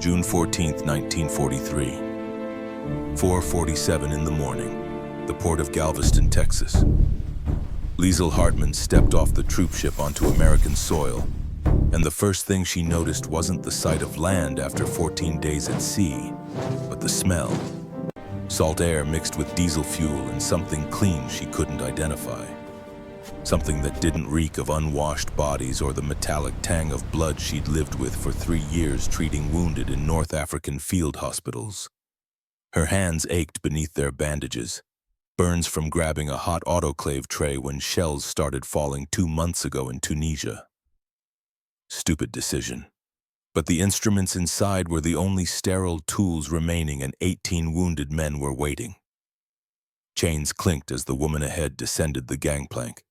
June 14, 1943. 4:47 in the morning, the port of Galveston, Texas. Liesl Hartman stepped off the troop ship onto American soil, and the first thing she noticed wasn't the sight of land after 14 days at sea, but the smell. Salt air mixed with diesel fuel and something clean she couldn't identify. Something that didn't reek of unwashed bodies or the metallic tang of blood she'd lived with for 3 years treating wounded in North African field hospitals. Her hands ached beneath their bandages, burns from grabbing a hot autoclave tray when shells started falling 2 months ago in Tunisia. Stupid decision. But the instruments inside were the only sterile tools remaining, and 18 wounded men were waiting. Chains clinked as the woman ahead descended the gangplank.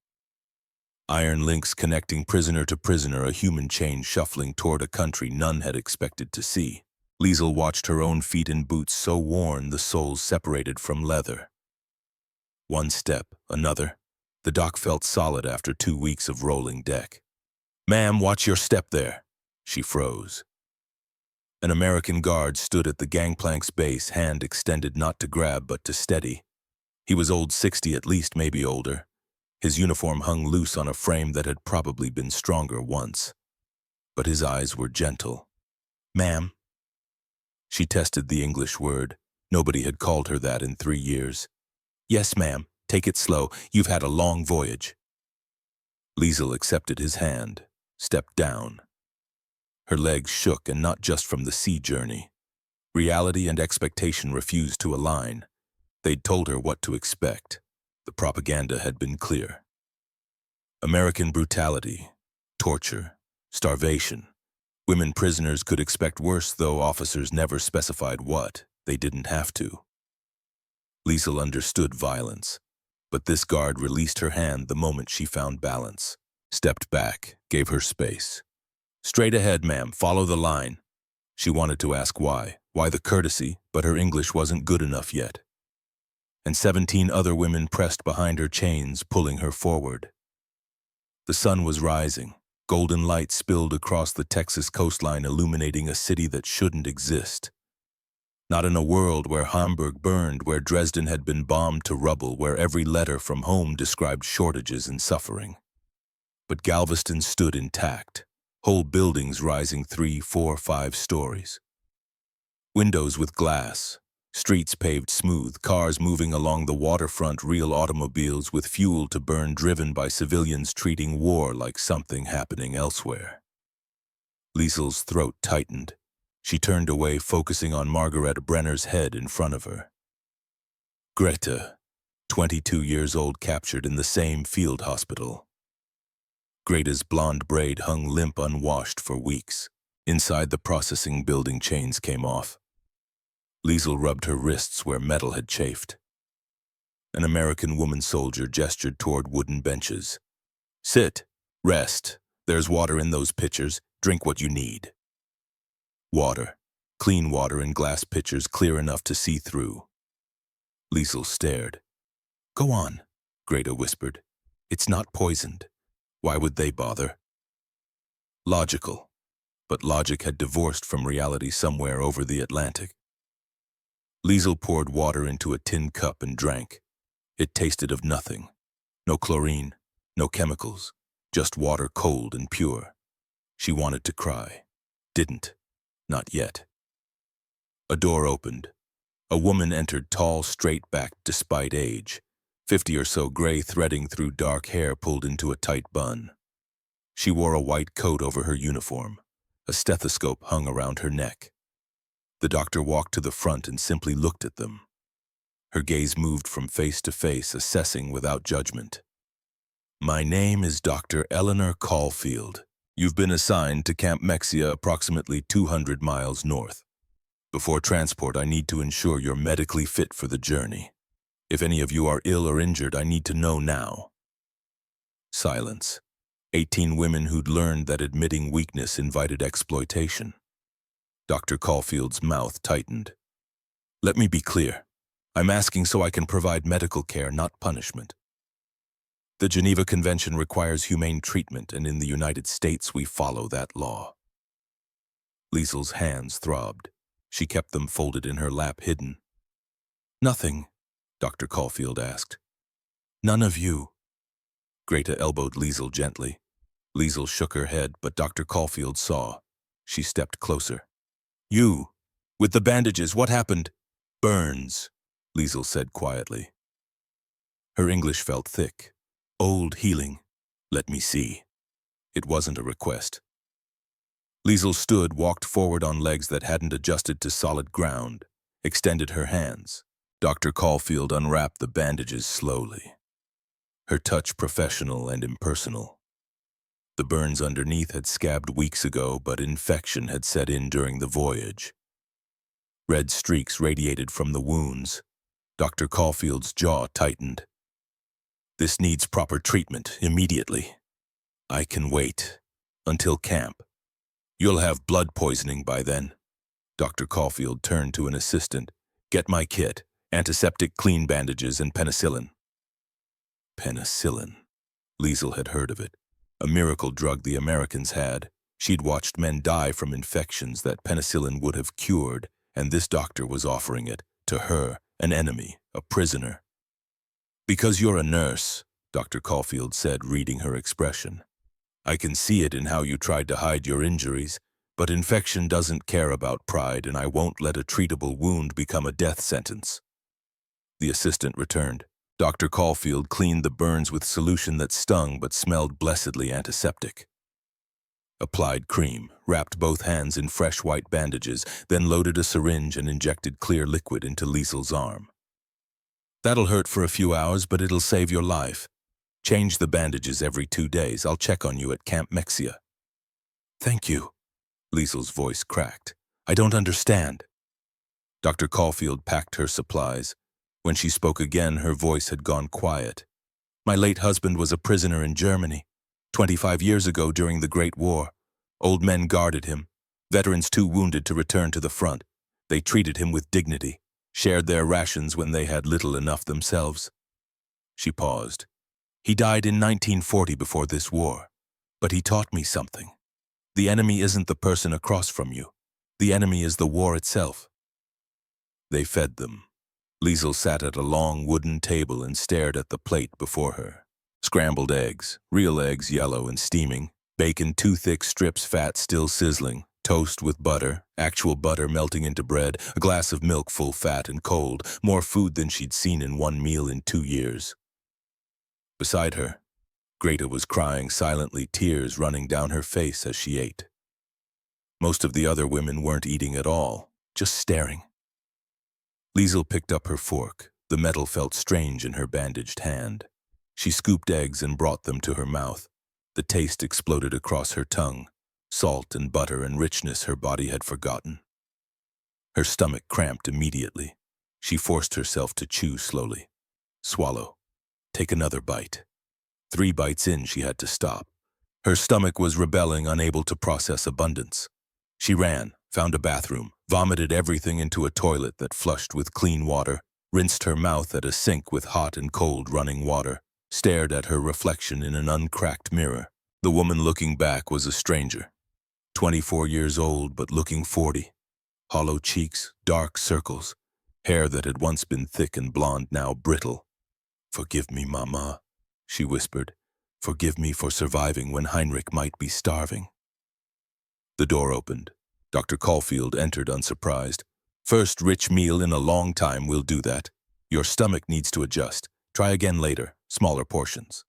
Iron links connecting prisoner to prisoner, a human chain shuffling toward a country none had expected to see. Liesl watched her own feet in boots so worn the soles separated from leather. One step, another. The dock felt solid after 2 weeks of rolling deck. "Ma'am, watch your step there." She froze. An American guard stood at the gangplank's base, hand extended not to grab but to steady. He was old 60 at least, maybe older. His uniform hung loose on a frame that had probably been stronger once. But his eyes were gentle. "Ma'am." She tested the English word. Nobody had called her that in 3 years. "Yes, ma'am. Take it slow. You've had a long voyage." Liesl accepted his hand, stepped down. Her legs shook, and not just from the sea journey. Reality and expectation refused to align. They'd told her what to expect. The propaganda had been clear. American brutality, torture, starvation. Women prisoners could expect worse, though officers never specified what. They didn't have to. Liesl understood violence, but this guard released her hand the moment she found balance, stepped back, gave her space. "Straight ahead, ma'am, follow the line." She wanted to ask why the courtesy, but her English wasn't good enough yet. And 17 other women pressed behind her chains, pulling her forward. The sun was rising. Golden light spilled across the Texas coastline, illuminating a city that shouldn't exist. Not in a world where Hamburg burned, where Dresden had been bombed to rubble, where every letter from home described shortages and suffering. But Galveston stood intact, whole buildings rising 3, 4, 5 stories. Windows with glass, streets paved smooth, cars moving along the waterfront, real automobiles with fuel to burn, driven by civilians treating war like something happening elsewhere. Liesl's throat tightened. She turned away, focusing on Margaret Brenner's head in front of her. Greta, 22 years old, captured in the same field hospital. Greta's blonde braid hung limp, unwashed for weeks. Inside the processing building, chains came off. Liesl rubbed her wrists where metal had chafed. An American woman soldier gestured toward wooden benches. "Sit. Rest. There's water in those pitchers. Drink what you need." Water. Clean water in glass pitchers, clear enough to see through. Liesl stared. "Go on," Greta whispered. "It's not poisoned. Why would they bother?" Logical. But logic had divorced from reality somewhere over the Atlantic. Liesl poured water into a tin cup and drank. It tasted of nothing. No chlorine, no chemicals, just water, cold and pure. She wanted to cry. Didn't. Not yet. A door opened. A woman entered, tall, straight-backed despite age. 50 or so, gray threading through dark hair pulled into a tight bun. She wore a white coat over her uniform. A stethoscope hung around her neck. The doctor walked to the front and simply looked at them. Her gaze moved from face to face, assessing without judgment. "My name is Dr. Eleanor Caulfield. You've been assigned to Camp Mexia, approximately 200 miles north. Before transport, I need to ensure you're medically fit for the journey. If any of you are ill or injured, I need to know now." Silence. 18 women who'd learned that admitting weakness invited exploitation. Dr. Caulfield's mouth tightened. "Let me be clear. I'm asking so I can provide medical care, not punishment. The Geneva Convention requires humane treatment, and in the United States we follow that law." Liesel's hands throbbed. She kept them folded in her lap, hidden. "Nothing," Dr. Caulfield asked. "None of you." Greta elbowed Liesel gently. Liesel shook her head, but Dr. Caulfield saw. She stepped closer. "You! With the bandages, what happened?" "Burns," Liesel said quietly. Her English felt thick. "Old healing. Let me see." It wasn't a request. Liesel stood, walked forward on legs that hadn't adjusted to solid ground, extended her hands. Dr. Caulfield unwrapped the bandages slowly, her touch professional and impersonal. The burns underneath had scabbed weeks ago, but infection had set in during the voyage. Red streaks radiated from the wounds. Dr. Caulfield's jaw tightened. "This needs proper treatment, immediately. I can wait. Until camp. You'll have blood poisoning by then." Dr. Caulfield turned to an assistant. "Get my kit, antiseptic, clean bandages, and penicillin." Penicillin. Liesel had heard of it. A miracle drug the Americans had. She'd watched men die from infections that penicillin would have cured, and this doctor was offering it to her, an enemy, a prisoner. "Because you're a nurse," Dr. Caulfield said, reading her expression. "I can see it in how you tried to hide your injuries, but infection doesn't care about pride, and I won't let a treatable wound become a death sentence." The assistant returned. Dr. Caulfield cleaned the burns with solution that stung but smelled blessedly antiseptic. Applied cream, wrapped both hands in fresh white bandages, then loaded a syringe and injected clear liquid into Liesel's arm. "That'll hurt for a few hours, but it'll save your life. Change the bandages every 2 days. I'll check on you at Camp Mexia." "Thank you." Liesel's voice cracked. "I don't understand." Dr. Caulfield packed her supplies. When she spoke again, her voice had gone quiet. "My late husband was a prisoner in Germany, 25 years ago during the Great War. Old men guarded him, veterans too wounded to return to the front. They treated him with dignity, shared their rations when they had little enough themselves." She paused. "He died in 1940 before this war, but he taught me something. The enemy isn't the person across from you. The enemy is the war itself." They fed them. Liesel sat at a long wooden table and stared at the plate before her. Scrambled eggs, real eggs yellow and steaming, bacon 2 thick strips fat still sizzling, toast with butter, actual butter melting into bread, a glass of milk full fat and cold, more food than she'd seen in one meal in 2 years. Beside her, Greta was crying silently, tears running down her face as she ate. Most of the other women weren't eating at all, just staring. Liesel picked up her fork. The metal felt strange in her bandaged hand. She scooped eggs and brought them to her mouth. The taste exploded across her tongue, salt and butter and richness her body had forgotten. Her stomach cramped immediately. She forced herself to chew slowly. Swallow. Take another bite. 3 bites in, she had to stop. Her stomach was rebelling, unable to process abundance. She ran, found a bathroom, vomited everything into a toilet that flushed with clean water, rinsed her mouth at a sink with hot and cold running water, stared at her reflection in an uncracked mirror. The woman looking back was a stranger. 24 years old, but looking 40. Hollow cheeks, dark circles, hair that had once been thick and blonde, now brittle. "Forgive me, Mama," she whispered. "Forgive me for surviving when Heinrich might be starving." The door opened. Dr. Caulfield entered unsurprised. "First rich meal in a long time, we'll do that. Your stomach needs to adjust. Try again later, smaller portions."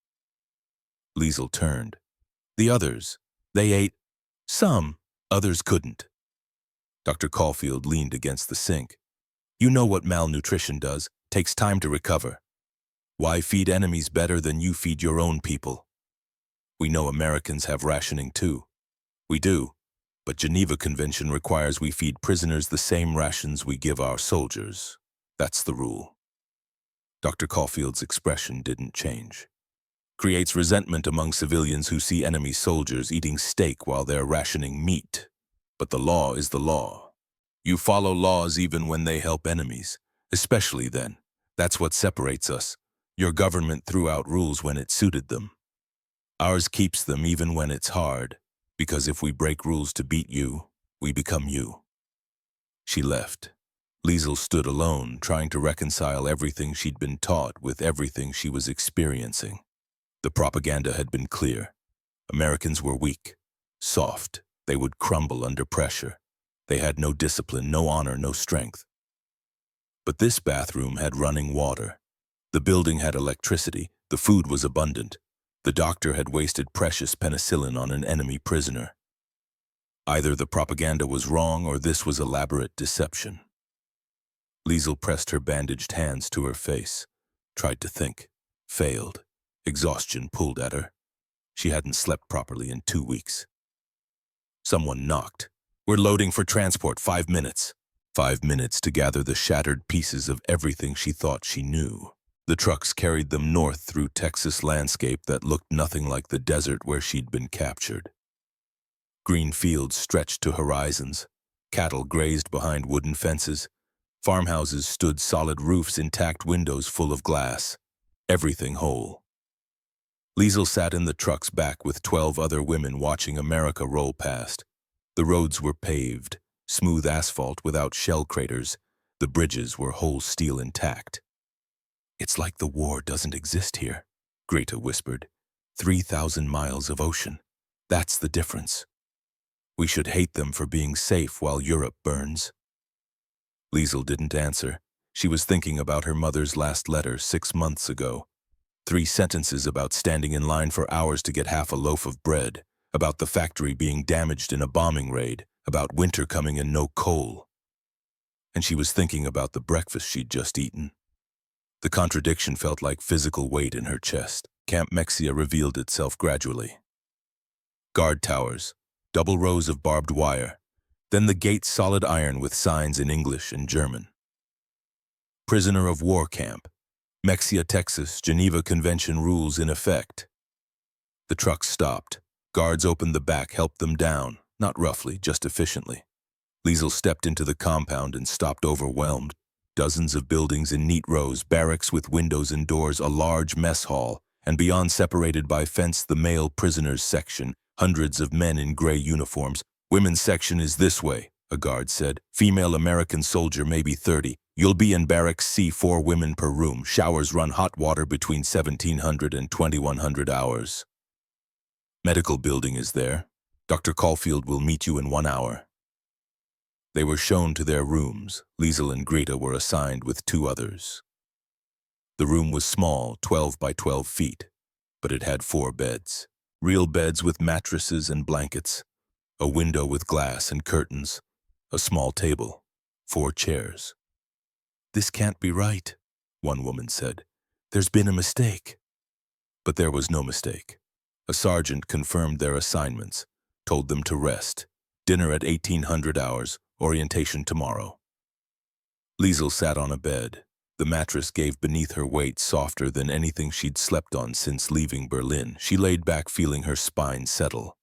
Liesel turned. "The others, they ate some, others couldn't." Dr. Caulfield leaned against the sink. "You know what malnutrition does, takes time to recover. Why feed enemies better than you feed your own people? We know Americans have rationing too. We do. But Geneva Convention requires we feed prisoners the same rations we give our soldiers. That's the rule." Dr. Caulfield's expression didn't change. "Creates resentment among civilians who see enemy soldiers eating steak while they're rationing meat. But the law is the law. You follow laws even when they help enemies, especially then. That's what separates us. Your government threw out rules when it suited them. Ours keeps them even when it's hard. Because if we break rules to beat you, We become you. She left. Liesel stood alone, trying to reconcile everything she'd been taught with everything she was experiencing. The propaganda had been clear. Americans were weak, soft. They would crumble under pressure. They had no discipline, no honor, no strength. But this bathroom had running water. The building had electricity. The food was abundant. The doctor had wasted precious penicillin on an enemy prisoner. Either the propaganda was wrong or this was elaborate deception. Liesel pressed her bandaged hands to her face, tried to think, failed. Exhaustion pulled at her. She hadn't slept properly in 2 weeks. Someone knocked. "We're loading for transport, 5 minutes." 5 minutes to gather the shattered pieces of everything she thought she knew. The trucks carried them north through Texas landscape that looked nothing like the desert where she'd been captured. Green fields stretched to horizons. Cattle grazed behind wooden fences. Farmhouses stood solid roofs, intact windows full of glass. Everything whole. Liesel sat in the truck's back with 12 other women watching America roll past. The roads were paved, smooth asphalt without shell craters. The bridges were whole steel intact. "It's like the war doesn't exist here," Greta whispered. 3,000 miles of ocean. That's the difference. We should hate them for being safe while Europe burns. Liesel didn't answer. She was thinking about her mother's last letter 6 months ago. 3 sentences about standing in line for hours to get half a loaf of bread, about the factory being damaged in a bombing raid, about winter coming and no coal. And she was thinking about the breakfast she'd just eaten. The contradiction felt like physical weight in her chest. Camp Mexia revealed itself gradually. Guard towers, double rows of barbed wire, then the gates solid iron with signs in English and German. Prisoner of war camp. Mexia, Texas, Geneva Convention rules in effect. The truck stopped. Guards opened the back, helped them down, not roughly, just efficiently. Liesel stepped into the compound and stopped overwhelmed. Dozens of buildings in neat rows, barracks with windows and doors, a large mess hall, and beyond, separated by fence, the male prisoners section, hundreds of men in gray uniforms. "Women's section is this way," a guard said. "Female American soldier, maybe 30. You'll be in barracks C, 4 women per room. Showers run hot water between 1,700 and 2,100 hours. Medical building is there. Dr. Caulfield will meet you in 1 hour." They were shown to their rooms. Liesel and Greta were assigned with 2 others. The room was small, 12 by 12 feet, but it had 4 beds. Real beds with mattresses and blankets. A window with glass and curtains. A small table. 4 chairs. "This can't be right," one woman said. "There's been a mistake." But there was no mistake. A sergeant confirmed their assignments, told them to rest. Dinner at 1800 hours, orientation tomorrow. Liesel sat on a bed. The mattress gave beneath her weight, softer than anything she'd slept on since leaving Berlin. She laid back, feeling her spine settle.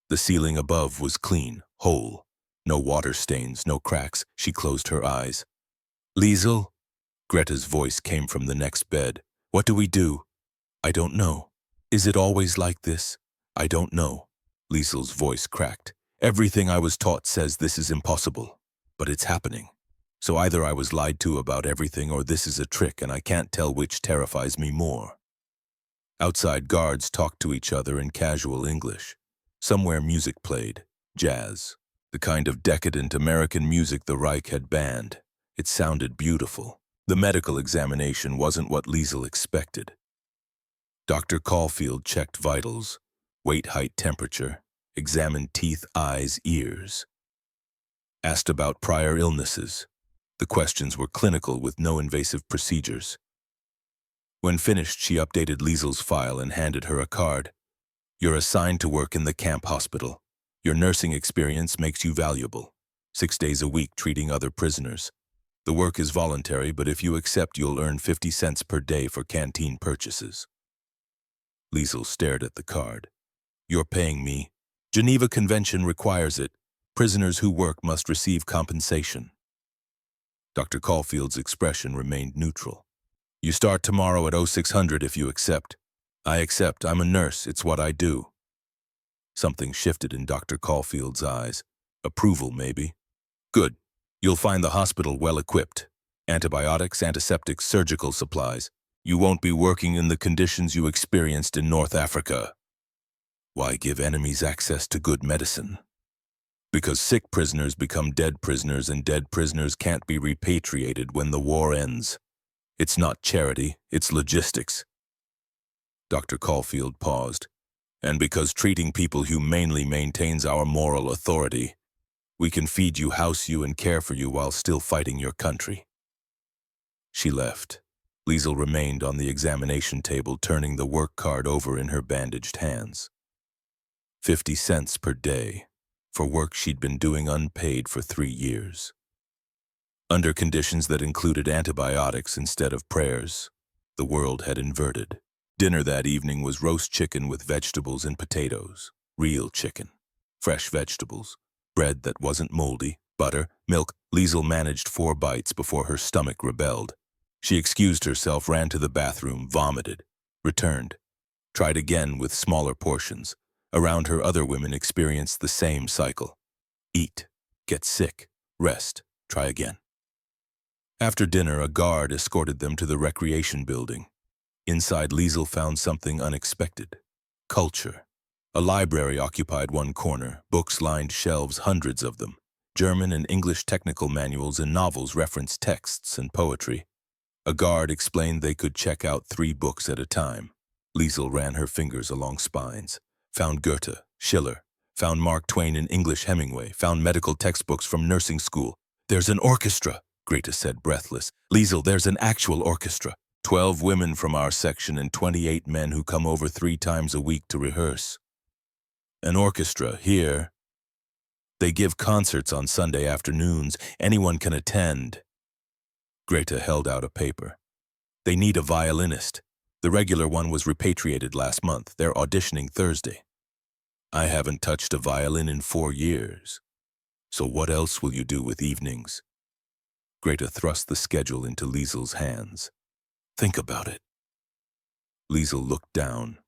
The ceiling above was clean, whole. No water stains, no cracks. She closed her eyes. "Liesel?" Greta's voice came from the next bed. "What do we do?" "I don't know." "Is it always like this?" "I don't know." Liesel's voice cracked. "Everything I was taught says this is impossible, but it's happening. So either I was lied to about everything or this is a trick and I can't tell which terrifies me more." Outside, guards talked to each other in casual English. Somewhere music played, jazz, the kind of decadent American music the Reich had banned. It sounded beautiful. The medical examination wasn't what Liesel expected. Dr. Caulfield checked vitals, weight, height, temperature, examined teeth, eyes, ears. Asked about prior illnesses. The questions were clinical with no invasive procedures. When finished, she updated Liesel's file and handed her a card. "You're assigned to work in the camp hospital. Your nursing experience makes you valuable. 6 days a week treating other prisoners. The work is voluntary, but if you accept, you'll earn 50 cents per day for canteen purchases." Liesel stared at the card. "You're paying me. Geneva Convention requires it. Prisoners who work must receive compensation." Dr. Caulfield's expression remained neutral. "You start tomorrow at 0600 if you accept." "I accept. I'm a nurse. It's what I do." Something shifted in Dr. Caulfield's eyes. Approval, maybe. Good. You'll find the hospital well-equipped. Antibiotics, antiseptics, surgical supplies. You won't be working in the conditions you experienced in North Africa. Why give enemies access to good medicine? Because sick prisoners become dead prisoners and dead prisoners can't be repatriated when the war ends. It's not charity, it's logistics. Dr. Caulfield paused. And because treating people humanely maintains our moral authority, we can feed you, house you, and care for you while still fighting your country. She left. Liesel remained on the examination table, turning the work card over in her bandaged hands. 50 cents per day, for work she'd been doing unpaid for 3 years. Under conditions that included antibiotics instead of prayers, the world had inverted. Dinner that evening was roast chicken with vegetables and potatoes. Real chicken. Fresh vegetables. Bread that wasn't moldy. Butter. Milk. Liesel managed 4 bites before her stomach rebelled. She excused herself, ran to the bathroom, vomited, returned. Tried again with smaller portions. Around her, other women experienced the same cycle. Eat. Get sick. Rest. Try again. After dinner, a guard escorted them to the recreation building. Inside, Liesel found something unexpected. Culture. A library occupied one corner. Books lined shelves, hundreds of them. German and English technical manuals and novels referenced texts and poetry. A guard explained they could check out 3 books at a time. Liesel ran her fingers along spines. Found Goethe, Schiller. Found Mark Twain in English, Hemingway. Found medical textbooks from nursing school. There's an orchestra, Greta said, breathless. Liesel, there's an actual orchestra. 12 women from our section and 28 men who come over 3 times a week to rehearse. An orchestra here. They give concerts on Sunday afternoons. Anyone can attend. Greta held out a paper. They need a violinist. The regular one was repatriated last month. They're auditioning Thursday. I haven't touched a violin in 4 years. So what else will you do with evenings? Greta thrust the schedule into Liesel's hands. Think about it. Liesel looked down,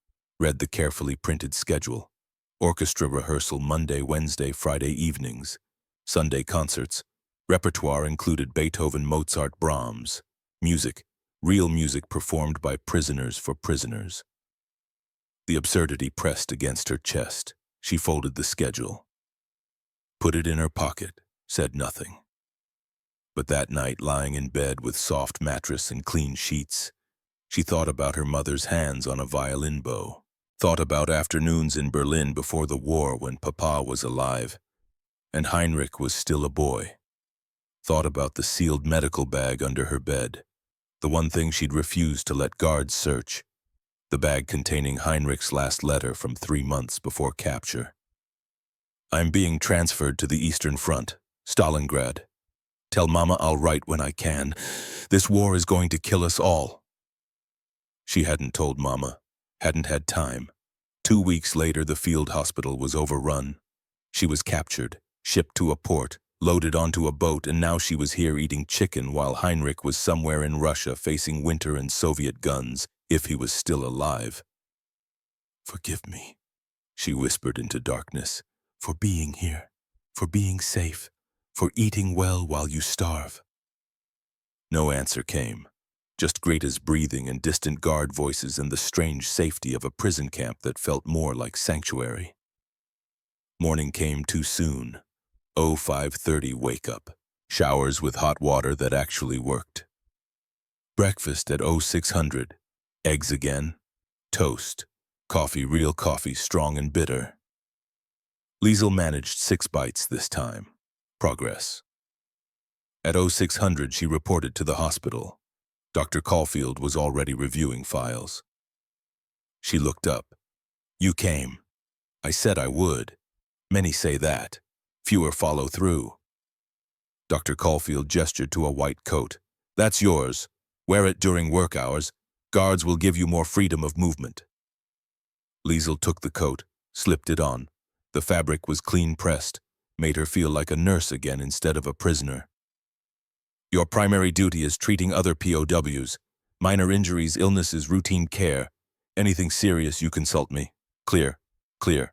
read the carefully printed schedule. Orchestra rehearsal Monday, Wednesday, Friday evenings. Sunday concerts. Repertoire included Beethoven, Mozart, Brahms. Music. Real music performed by prisoners for prisoners. The absurdity pressed against her chest. She folded the schedule. Put it in her pocket, said nothing. But that night, lying in bed with soft mattress and clean sheets, she thought about her mother's hands on a violin bow. Thought about afternoons in Berlin before the war when Papa was alive and Heinrich was still a boy. Thought about the sealed medical bag under her bed, the one thing she'd refused to let guards search, the bag containing Heinrich's last letter from 3 months before capture. I'm being transferred to the Eastern Front, Stalingrad. Tell Mama I'll write when I can. This war is going to kill us all. She hadn't told Mama, hadn't had time. 2 weeks later, the field hospital was overrun. She was captured, shipped to a port, loaded onto a boat, and now she was here eating chicken while Heinrich was somewhere in Russia facing winter and Soviet guns, if he was still alive. Forgive me, she whispered into darkness, for being here, for being safe, for eating well while you starve. No answer came, just Greta's breathing and distant guard voices and the strange safety of a prison camp that felt more like sanctuary. Morning came too soon. 05:30 wake-up. Showers with hot water that actually worked. Breakfast at 0600. Eggs again. Toast. Coffee, real coffee, strong and bitter. Liesel managed 6 bites this time. Progress. At 0600, she reported to the hospital. Dr. Caulfield was already reviewing files. She looked up. You came. I said I would. Many say that. Fewer follow through. Dr. Caulfield gestured to a white coat. That's yours. Wear it during work hours. Guards will give you more freedom of movement. Liesel took the coat, slipped it on. The fabric was clean pressed, made her feel like a nurse again instead of a prisoner. Your primary duty is treating other POWs. Minor injuries, illnesses, routine care. Anything serious, you consult me. Clear. Clear.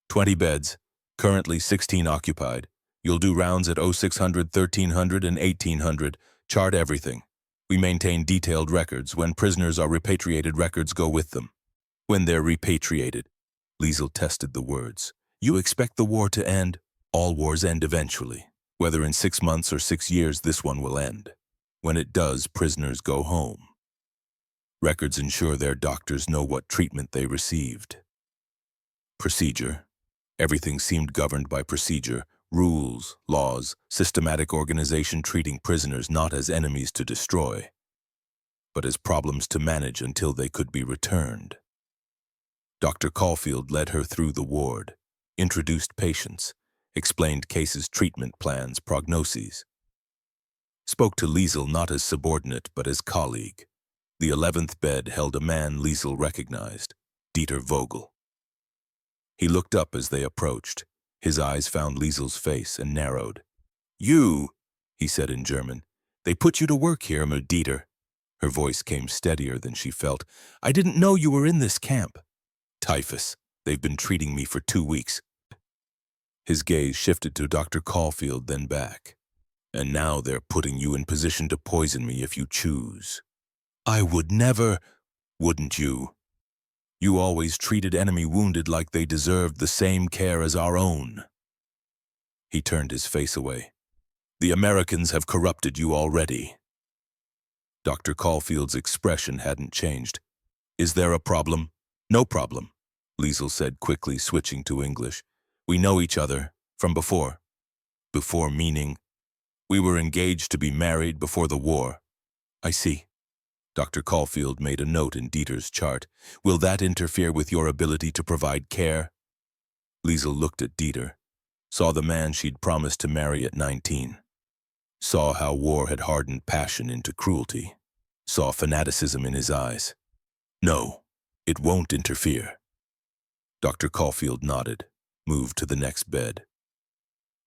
20 beds. Currently 16 occupied. You'll do rounds at 0600, 1300, and 1800. Chart everything. We maintain detailed records. When prisoners are repatriated, records go with them. When they're repatriated, Liesel tested the words. You expect the war to end? All wars end eventually. Whether in 6 months or 6 years, this one will end. When it does, prisoners go home. Records ensure their doctors know what treatment they received. Procedure. Everything seemed governed by procedure, rules, laws, systematic organization treating prisoners not as enemies to destroy, but as problems to manage until they could be returned. Dr. Caulfield led her through the ward, introduced patients, explained cases, treatment plans, prognoses. Spoke to Liesel not as subordinate but as colleague. The 11th bed held a man Liesel recognized, Dieter Vogel. He looked up as they approached. His eyes found Liesel's face and narrowed. You, he said in German. They put you to work here, Herr Dieter. Her voice came steadier than she felt. I didn't know you were in this camp. Typhus. They've been treating me for 2 weeks. His gaze shifted to Dr. Caulfield, then back. And now they're putting you in position to poison me if you choose. I would never, wouldn't you? You always treated enemy wounded like they deserved the same care as our own. He turned his face away. The Americans have corrupted you already. Dr. Caulfield's expression hadn't changed. Is there a problem? No problem, Liesel said quickly, switching to English. We know each other from before. Before meaning? We were engaged to be married before the war. I see. Dr. Caulfield made a note in Dieter's chart. Will that interfere with your ability to provide care? Liesel looked at Dieter, saw the man she'd promised to marry at 19, saw how war had hardened passion into cruelty, saw fanaticism in his eyes. No, it won't interfere. Dr. Caulfield nodded, moved to the next bed.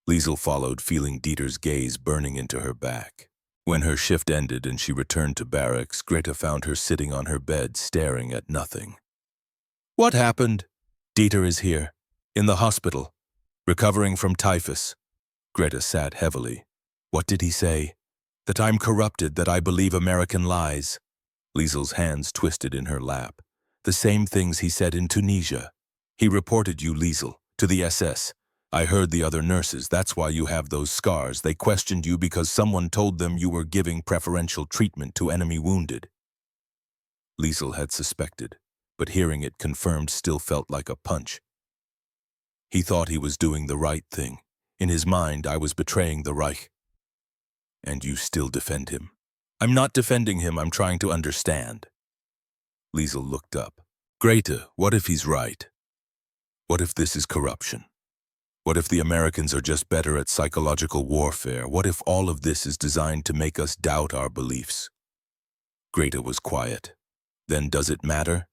Liesel followed, feeling Dieter's gaze burning into her back. When her shift ended and she returned to barracks, Greta found her sitting on her bed, staring at nothing. What happened? Dieter is here, in the hospital, recovering from typhus. Greta sat heavily. What did he say? That I'm corrupted, that I believe American lies. Liesel's hands twisted in her lap. The same things he said in Tunisia. He reported you, Liesel, to the SS. I heard the other nurses, that's why you have those scars. They questioned you because someone told them you were giving preferential treatment to enemy wounded. Liesel had suspected, but hearing it confirmed still felt like a punch. He thought he was doing the right thing. In his mind, I was betraying the Reich. And you still defend him. I'm not defending him, I'm trying to understand. Liesel looked up. Greta, what if he's right? What if this is corruption? What if the Americans are just better at psychological warfare? What if all of this is designed to make us doubt our beliefs? Greta was quiet. Then does it matter?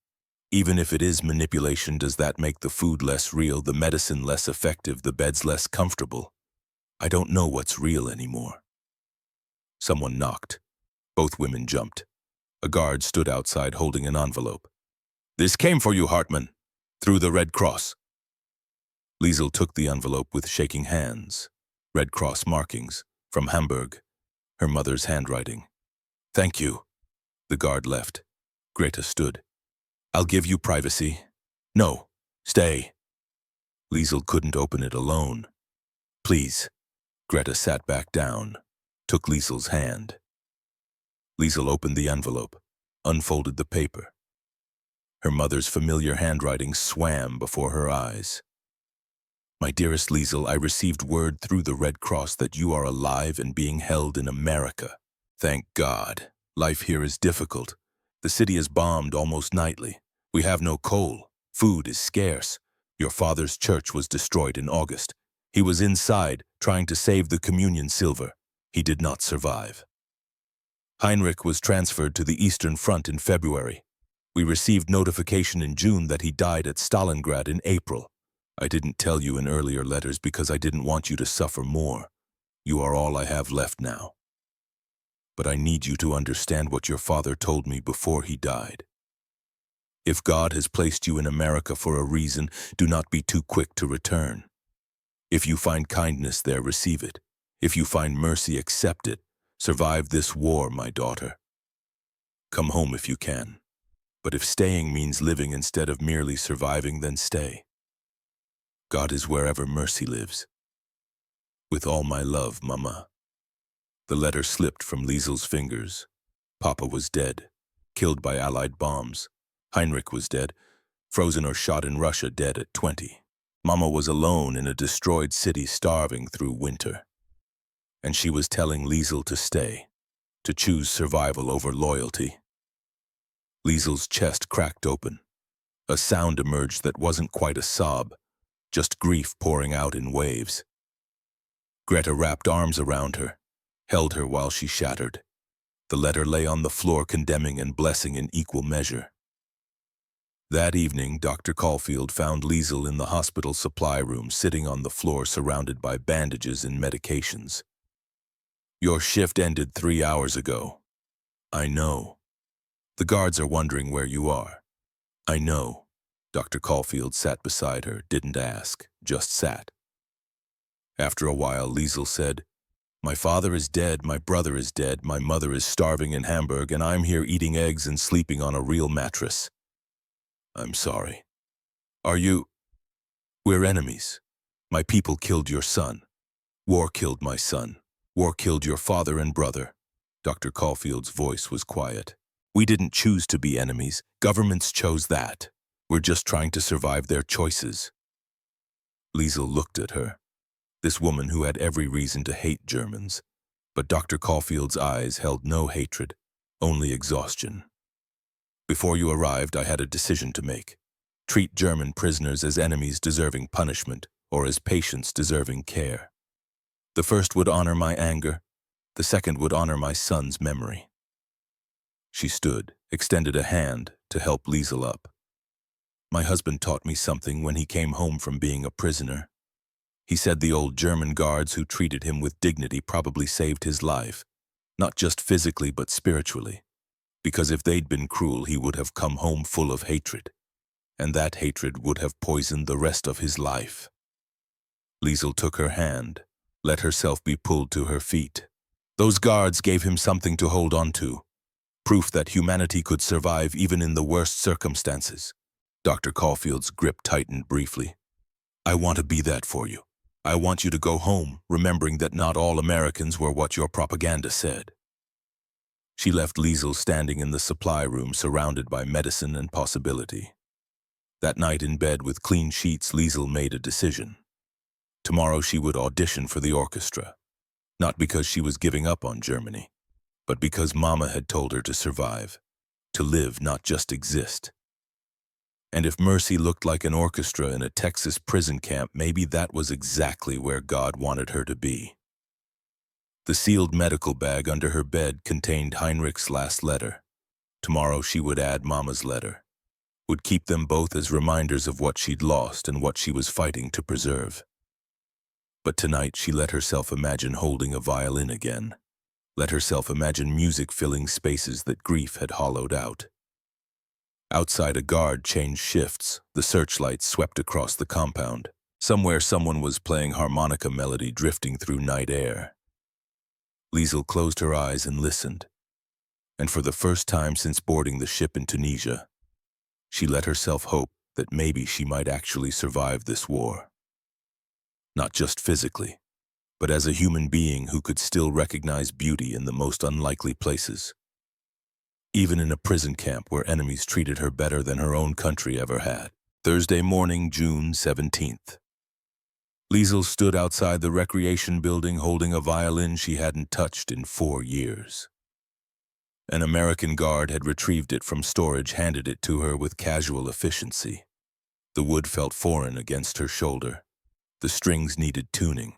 Even if it is manipulation, does that make the food less real, the medicine less effective, the beds less comfortable? I don't know what's real anymore. Someone knocked. Both women jumped. A guard stood outside holding an envelope. This came for you, Hartmann. Through the Red Cross. Liesel took the envelope with shaking hands. Red Cross markings, from Hamburg. Her mother's handwriting. Thank you. The guard left. Greta stood. I'll give you privacy. No, stay. Liesel couldn't open it alone. Please. Greta sat back down, took Liesel's hand. Liesel opened the envelope, unfolded the paper. Her mother's familiar handwriting swam before her eyes. My dearest Liesel, I received word through the Red Cross that you are alive and being held in America. Thank God. Life here is difficult. The city is bombed almost nightly. We have no coal. Food is scarce. Your father's church was destroyed in August. He was inside, trying to save the communion silver. He did not survive. Heinrich was transferred to the Eastern Front in February. We received notification in June that he died at Stalingrad in April. I didn't tell you in earlier letters because I didn't want you to suffer more. You are all I have left now. But I need you to understand what your father told me before he died. If God has placed you in America for a reason, do not be too quick to return. If you find kindness there, receive it. If you find mercy, accept it. Survive this war, my daughter. Come home if you can. But if staying means living instead of merely surviving, then stay. God is wherever mercy lives. With all my love, Mama. The letter slipped from Liesel's fingers. Papa was dead, killed by Allied bombs. Heinrich was dead, frozen or shot in Russia, dead at 20. Mama was alone in a destroyed city, starving through winter. And she was telling Liesel to stay, to choose survival over loyalty. Liesel's chest cracked open. A sound emerged that wasn't quite a sob, just grief pouring out in waves. Greta wrapped arms around her, held her while she shattered. The letter lay on the floor, condemning and blessing in equal measure. That evening, Dr. Caulfield found Liesel in the hospital supply room, sitting on the floor surrounded by bandages and medications. Your shift ended 3 hours ago. I know. The guards are wondering where you are. I know. Dr. Caulfield sat beside her, didn't ask, just sat. After a while, Liesel said, my father is dead, my brother is dead, my mother is starving in Hamburg, and I'm here eating eggs and sleeping on a real mattress. I'm sorry. Are you? We're enemies. My people killed your son. War killed my son. War killed your father and brother. Dr. Caulfield's voice was quiet. We didn't choose to be enemies. Governments chose that. We're just trying to survive their choices. Liesel looked at her, this woman who had every reason to hate Germans. But Dr. Caulfield's eyes held no hatred, only exhaustion. Before you arrived, I had a decision to make. Treat German prisoners as enemies deserving punishment, or as patients deserving care. The first would honor my anger, the second would honor my son's memory. She stood, extended a hand to help Liesel up. My husband taught me something when he came home from being a prisoner. He said the old German guards who treated him with dignity probably saved his life, not just physically but spiritually, because if they'd been cruel, he would have come home full of hatred, and that hatred would have poisoned the rest of his life. Liesel took her hand, let herself be pulled to her feet. Those guards gave him something to hold on to, proof that humanity could survive even in the worst circumstances. Dr. Caulfield's grip tightened briefly. I want to be that for you. I want you to go home, remembering that not all Americans were what your propaganda said. She left Liesel standing in the supply room, surrounded by medicine and possibility. That night in bed with clean sheets, Liesel made a decision. Tomorrow she would audition for the orchestra, not because she was giving up on Germany, but because Mama had told her to survive, to live, not just exist. And if mercy looked like an orchestra in a Texas prison camp, maybe that was exactly where God wanted her to be. The sealed medical bag under her bed contained Heinrich's last letter. Tomorrow she would add Mama's letter, would keep them both as reminders of what she'd lost and what she was fighting to preserve. But tonight she let herself imagine holding a violin again, let herself imagine music filling spaces that grief had hollowed out. Outside, a guard changed shifts. The searchlights swept across the compound. Somewhere someone was playing harmonica melody drifting through night air. Liesel closed her eyes and listened. And for the first time since boarding the ship in Tunisia, she let herself hope that maybe she might actually survive this war. Not just physically, but as a human being who could still recognize beauty in the most unlikely places. Even in a prison camp where enemies treated her better than her own country ever had. Thursday morning, June 17th. Liesel stood outside the recreation building holding a violin she hadn't touched in 4 years. An American guard had retrieved it from storage, handed it to her with casual efficiency. The wood felt foreign against her shoulder. The strings needed tuning.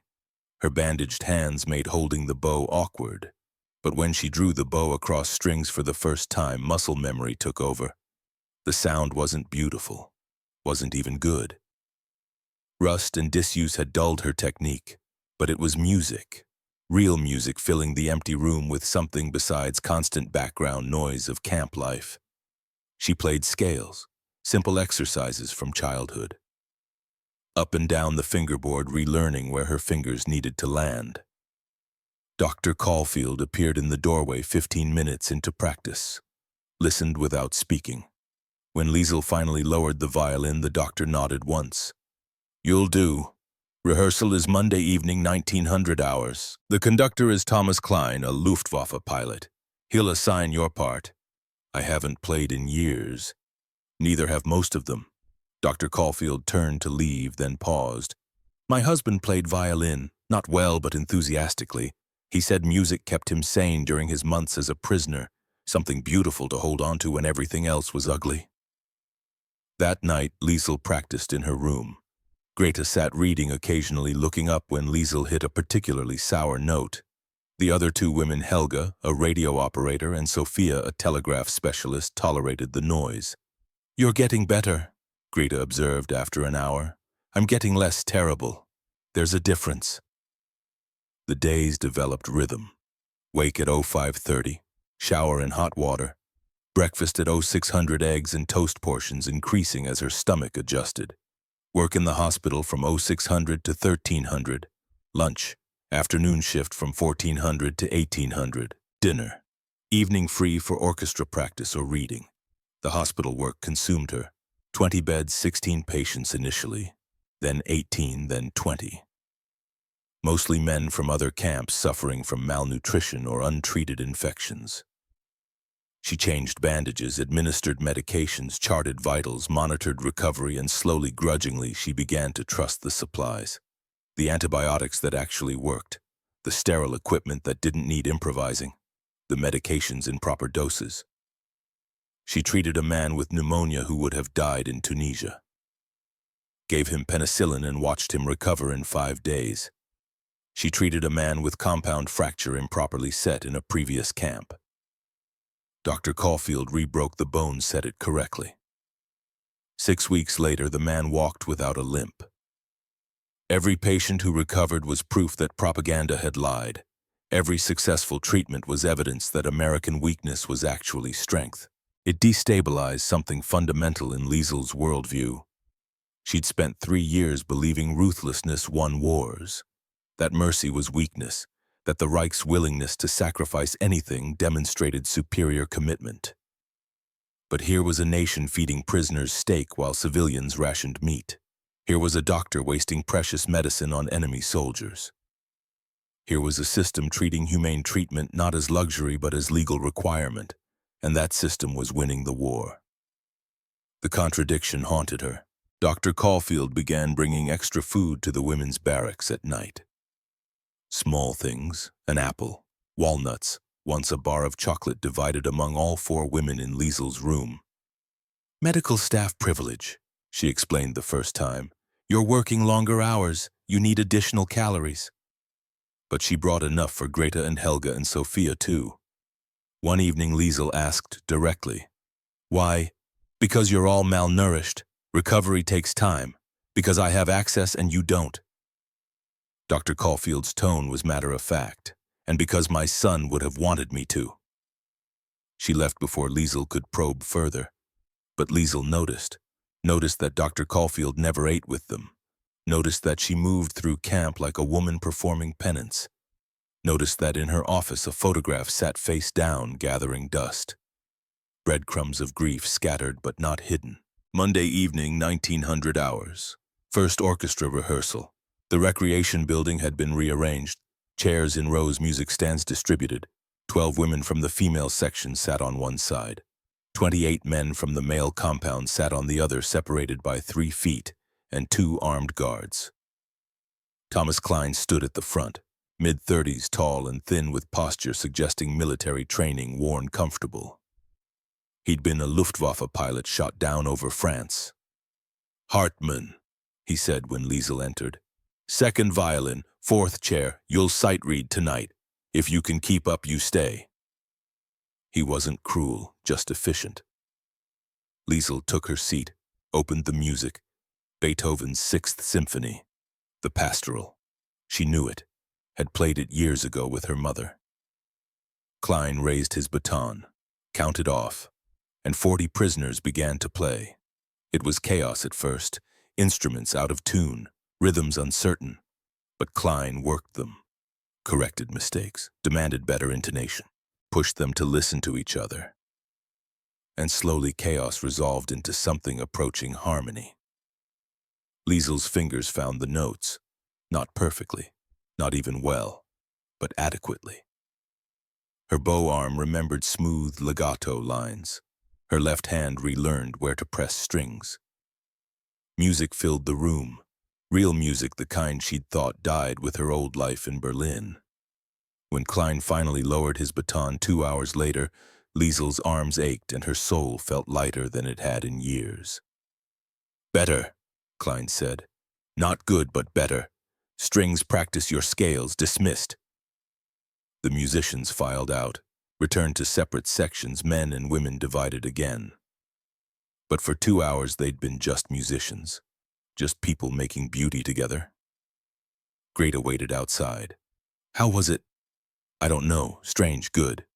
Her bandaged hands made holding the bow awkward. But when she drew the bow across strings for the first time, muscle memory took over. The sound wasn't beautiful, wasn't even good. Rust and disuse had dulled her technique, but it was music, real music filling the empty room with something besides constant background noise of camp life. She played scales, simple exercises from childhood. up and down the fingerboard, relearning where her fingers needed to land. Dr. Caulfield appeared in the doorway 15 minutes into practice, listened without speaking. When Liesel finally lowered the violin, the doctor nodded once. "You'll do. Rehearsal is Monday evening, 1900 hours. The conductor is Thomas Klein, a Luftwaffe pilot. He'll assign your part. I haven't played in years. Neither have most of them." Dr. Caulfield turned to leave, then paused. "My husband played violin, not well but enthusiastically. He said music kept him sane during his months as a prisoner, something beautiful to hold on to when everything else was ugly." That night, Liesel practiced in her room. Greta sat reading, occasionally looking up when Liesel hit a particularly sour note. The other two women, Helga, a radio operator, and Sophia, a telegraph specialist, tolerated the noise. "You're getting better," Greta observed after an hour. "I'm getting less terrible. There's a difference." The days developed rhythm. Wake at 0530, shower in hot water, breakfast at 0600, eggs and toast portions increasing as her stomach adjusted. Work in the hospital from 0600 to 1300, lunch, afternoon shift from 1400 to 1800, dinner, evening free for orchestra practice or reading. The hospital work consumed her. 20 beds, 16 patients initially, then 18, then 20. Mostly men from other camps suffering from malnutrition or untreated infections. She changed bandages, administered medications, charted vitals, monitored recovery, and slowly, grudgingly, she began to trust the supplies. The antibiotics that actually worked, the sterile equipment that didn't need improvising, the medications in proper doses. She treated a man with pneumonia who would have died in Tunisia. Gave him penicillin and watched him recover in 5 days. She treated a man with compound fracture improperly set in a previous camp. Dr. Caulfield rebroke the bone, set it correctly. 6 weeks later, the man walked without a limp. Every patient who recovered was proof that propaganda had lied. Every successful treatment was evidence that American weakness was actually strength. It destabilized something fundamental in Liesel's worldview. She'd spent 3 years believing ruthlessness won wars, that mercy was weakness, that the Reich's willingness to sacrifice anything demonstrated superior commitment. But here was a nation feeding prisoners steak while civilians rationed meat. Here was a doctor wasting precious medicine on enemy soldiers. Here was a system treating humane treatment not as luxury but as legal requirement, and that system was winning the war. The contradiction haunted her. Dr. Caulfield began bringing extra food to the women's barracks at night. Small things, an apple, walnuts, once a bar of chocolate divided among all 4 women in Liesel's room. "Medical staff privilege," she explained the first time. "You're working longer hours. You need additional calories." But she brought enough for Greta and Helga and Sophia too. One evening Liesel asked directly, "Why?" "Because you're all malnourished. Recovery takes time. Because I have access and you don't." Dr. Caulfield's tone was matter-of-fact, and because my son would have wanted me to. She left before Liesel could probe further, but Liesel noticed that Dr. Caulfield never ate with them, noticed that she moved through camp like a woman performing penance, noticed that in her office a photograph sat face down, gathering dust. Breadcrumbs of grief scattered but not hidden. Monday evening, 1900 hours. First orchestra rehearsal. The recreation building had been rearranged, chairs in rows, music stands distributed. 12 women from the female section sat on one side. 28 men from the male compound sat on the other, separated by 3 feet, and 2 armed guards. Thomas Klein stood at the front, mid-30s, tall and thin with posture suggesting military training, worn comfortable. He'd been a Luftwaffe pilot shot down over France. "Hartmann," he said when Liesel entered. "Second violin, 4th chair, you'll sight read tonight. If you can keep up, you stay." He wasn't cruel, just efficient. Liesel took her seat, opened the music. Beethoven's 6th Symphony. The Pastoral. She knew it, had played it years ago with her mother. Klein raised his baton, counted off, and 40 prisoners began to play. It was chaos at first. Instruments out of tune, rhythms uncertain, but Klein worked them, corrected mistakes, demanded better intonation, pushed them to listen to each other. And slowly chaos resolved into something approaching harmony. Liesel's fingers found the notes, not perfectly, not even well, but adequately. Her bow arm remembered smooth legato lines. Her left hand relearned where to press strings. Music filled the room, real music, the kind she'd thought died with her old life in Berlin. When Klein finally lowered his baton 2 hours later, Liesel's arms ached and her soul felt lighter than it had in years. "Better," Klein said. "Not good, but better. Strings, practice your scales, dismissed." The musicians filed out, returned to separate sections, men and women divided again. But for 2 hours they'd been just musicians, just people making beauty together. Greta waited outside. "How was it?" "I don't know. Strange, good.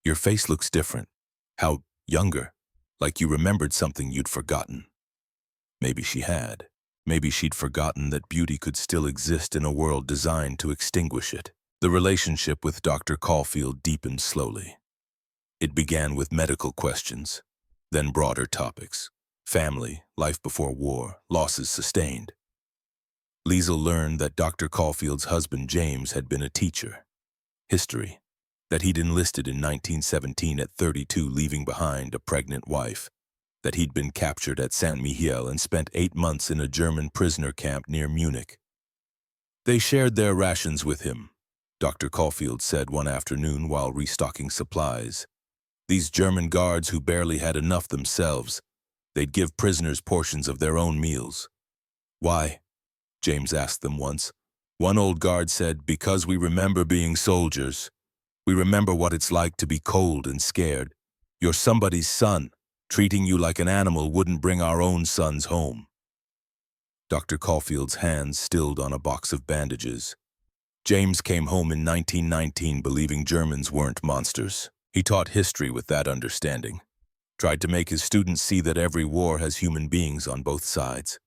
Your face looks different. How younger, like you remembered something you'd forgotten." Maybe she had. Maybe she'd forgotten that beauty could still exist in a world designed to extinguish it. The relationship with Dr. Caulfield deepened slowly. It began with medical questions, then broader topics: family, life before war, losses sustained. Liesel learned that Dr. Caulfield's husband James had been a teacher. History, that he'd enlisted in 1917 at 32, leaving behind a pregnant wife, that he'd been captured at Saint Mihiel and spent 8 months in a German prisoner camp near Munich. They shared their rations with him, Dr. Caulfield said one afternoon while restocking supplies. These German guards who barely had enough themselves, they'd give prisoners portions of their own meals. "Why?" James asked them once. One old guard said, "Because we remember being soldiers. We remember what it's like to be cold and scared. You're somebody's son. Treating you like an animal wouldn't bring our own sons home." Dr. Caulfield's hands stilled on a box of bandages. James came home in 1919 believing Germans weren't monsters. He taught history with that understanding, tried to make his students see that every war has human beings on both sides.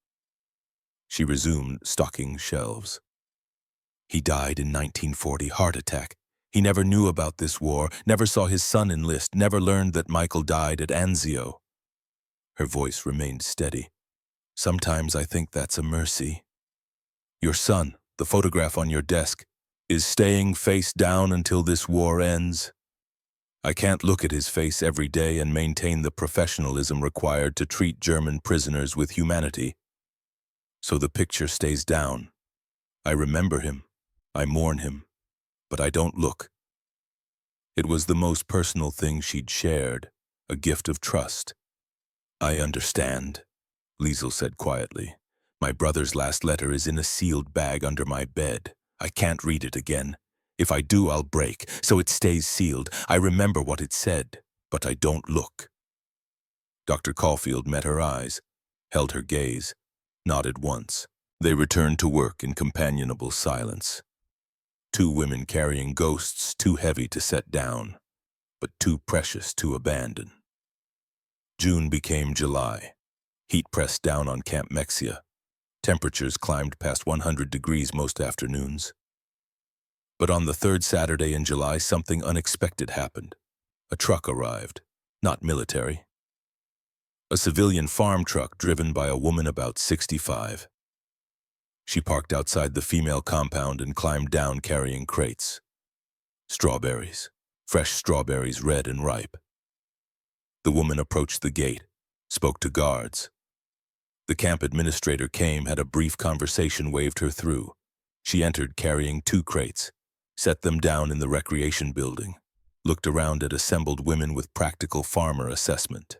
She resumed stocking shelves. "He died in 1940, heart attack. He never knew about this war, never saw his son enlist, never learned that Michael died at Anzio." Her voice remained steady. "Sometimes I think that's a mercy. Your son, the photograph on your desk, is staying face down until this war ends. I can't look at his face every day and maintain the professionalism required to treat German prisoners with humanity. So the picture stays down. I remember him, I mourn him, but I don't look." It was the most personal thing she'd shared, a gift of trust. "I understand," Liesel said quietly. "My brother's last letter is in a sealed bag under my bed. I can't read it again. If I do, I'll break, so it stays sealed. I remember what it said, but I don't look." Dr. Caulfield met her eyes, held her gaze, nodded once. They returned to work in companionable silence. Two women carrying ghosts too heavy to set down, but too precious to abandon. June became July. Heat pressed down on Camp Mexia. Temperatures climbed past 100 degrees most afternoons. But on the third Saturday in July, something unexpected happened. A truck arrived, not military. A civilian farm truck driven by a woman about 65. She parked outside the female compound and climbed down carrying crates. Strawberries, fresh strawberries, red and ripe. The woman approached the gate, spoke to guards. The camp administrator came, had a brief conversation, waved her through. She entered carrying 2 crates, set them down in the recreation building, looked around at assembled women with practical farmer assessment.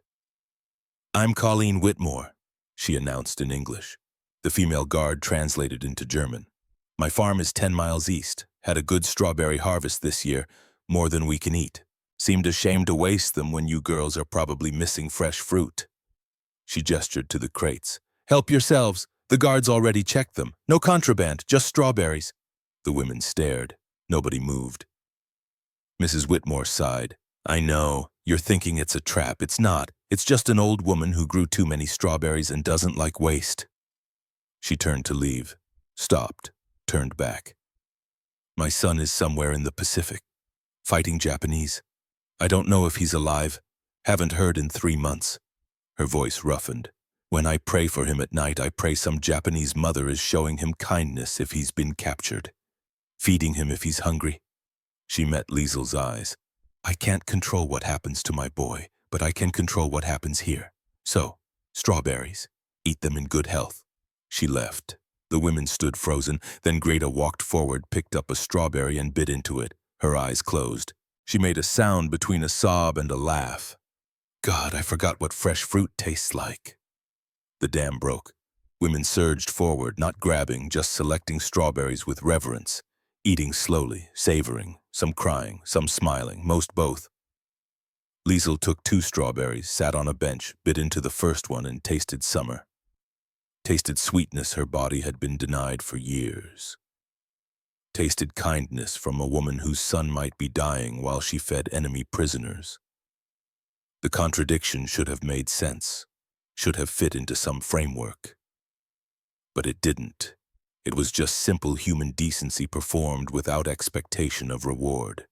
"I'm Colleen Whitmore," she announced in English. The female guard translated into German. "My farm is 10 miles east. Had a good strawberry harvest this year, more than we can eat. Seemed ashamed to waste them when you girls are probably missing fresh fruit." She gestured to the crates. "Help yourselves. The guards already checked them. No contraband, just strawberries." The women stared. Nobody moved. Mrs. Whitmore sighed. "I know. You're thinking it's a trap. It's not. It's just an old woman who grew too many strawberries and doesn't like waste." She turned to leave, stopped, turned back. My son is somewhere in the Pacific, fighting Japanese. I don't know if he's alive. Haven't heard in 3 months. Her voice roughened. When I pray for him at night, I pray some Japanese mother is showing him kindness if he's been captured, feeding him if he's hungry. She met Liesel's eyes. I can't control what happens to my boy, but I can control what happens here. So, strawberries. Eat them in good health. She left. The women stood frozen, then Greta walked forward, picked up a strawberry and bit into it, her eyes closed. She made a sound between a sob and a laugh. God, I forgot what fresh fruit tastes like. The dam broke. Women surged forward, not grabbing, just selecting strawberries with reverence, eating slowly, savoring, some crying, some smiling, most both. Liesel took 2 strawberries, sat on a bench, bit into the first one and tasted summer. Tasted sweetness her body had been denied for years. Tasted kindness from a woman whose son might be dying while she fed enemy prisoners. The contradiction should have made sense, should have fit into some framework. But it didn't. It was just simple human decency performed without expectation of reward.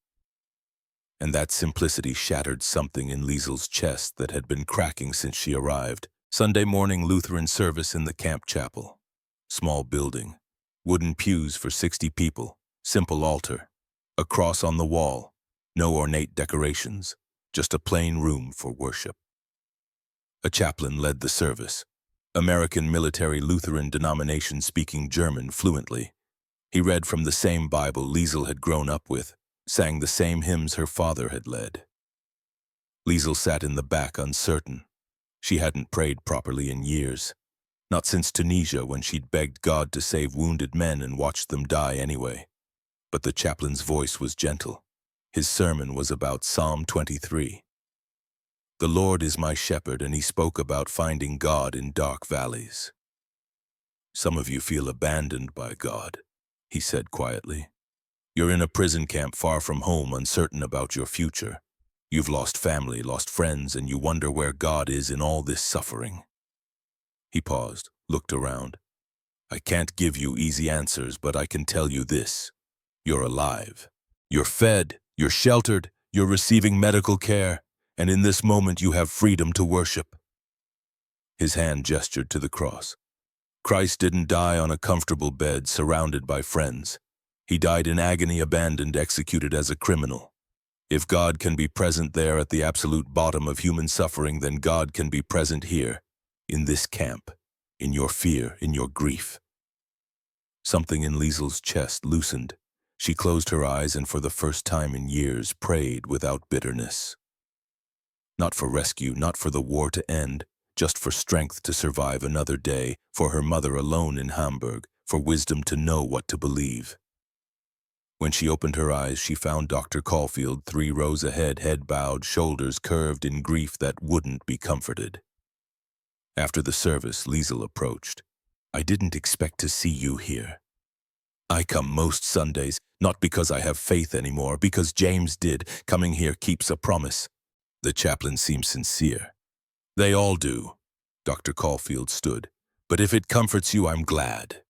And that simplicity shattered something in Liesel's chest that had been cracking since she arrived. Sunday morning Lutheran service in the camp chapel. Small building. Wooden pews for 60 people. Simple altar. A cross on the wall. No ornate decorations. Just a plain room for worship. A chaplain led the service. American military Lutheran denomination speaking German fluently. He read from the same Bible Liesel had grown up with, sang the same hymns her father had led. Liesel sat in the back uncertain. She hadn't prayed properly in years. Not since Tunisia when she'd begged God to save wounded men and watched them die anyway. But the chaplain's voice was gentle. His sermon was about Psalm 23. The Lord is my shepherd, and he spoke about finding God in dark valleys. Some of you feel abandoned by God, he said quietly. You're in a prison camp far from home, uncertain about your future. You've lost family, lost friends, and you wonder where God is in all this suffering. He paused, looked around. I can't give you easy answers, but I can tell you this. You're alive. You're fed, you're sheltered, you're receiving medical care, and in this moment you have freedom to worship. His hand gestured to the cross. Christ didn't die on a comfortable bed surrounded by friends. He died in agony, abandoned, executed as a criminal. If God can be present there at the absolute bottom of human suffering, then God can be present here, in this camp, in your fear, in your grief. Something in Liesel's chest loosened. She closed her eyes and for the first time in years prayed without bitterness. Not for rescue, not for the war to end, just for strength to survive another day, for her mother alone in Hamburg, for wisdom to know what to believe. When she opened her eyes, she found Dr. Caulfield 3 rows ahead, head bowed, shoulders curved in grief that wouldn't be comforted. After the service, Liesel approached. I didn't expect to see you here. I come most Sundays, not because I have faith anymore, because James did. Coming here keeps a promise. The chaplain seemed sincere. They all do. Dr. Caulfield stood. But if it comforts you, I'm glad.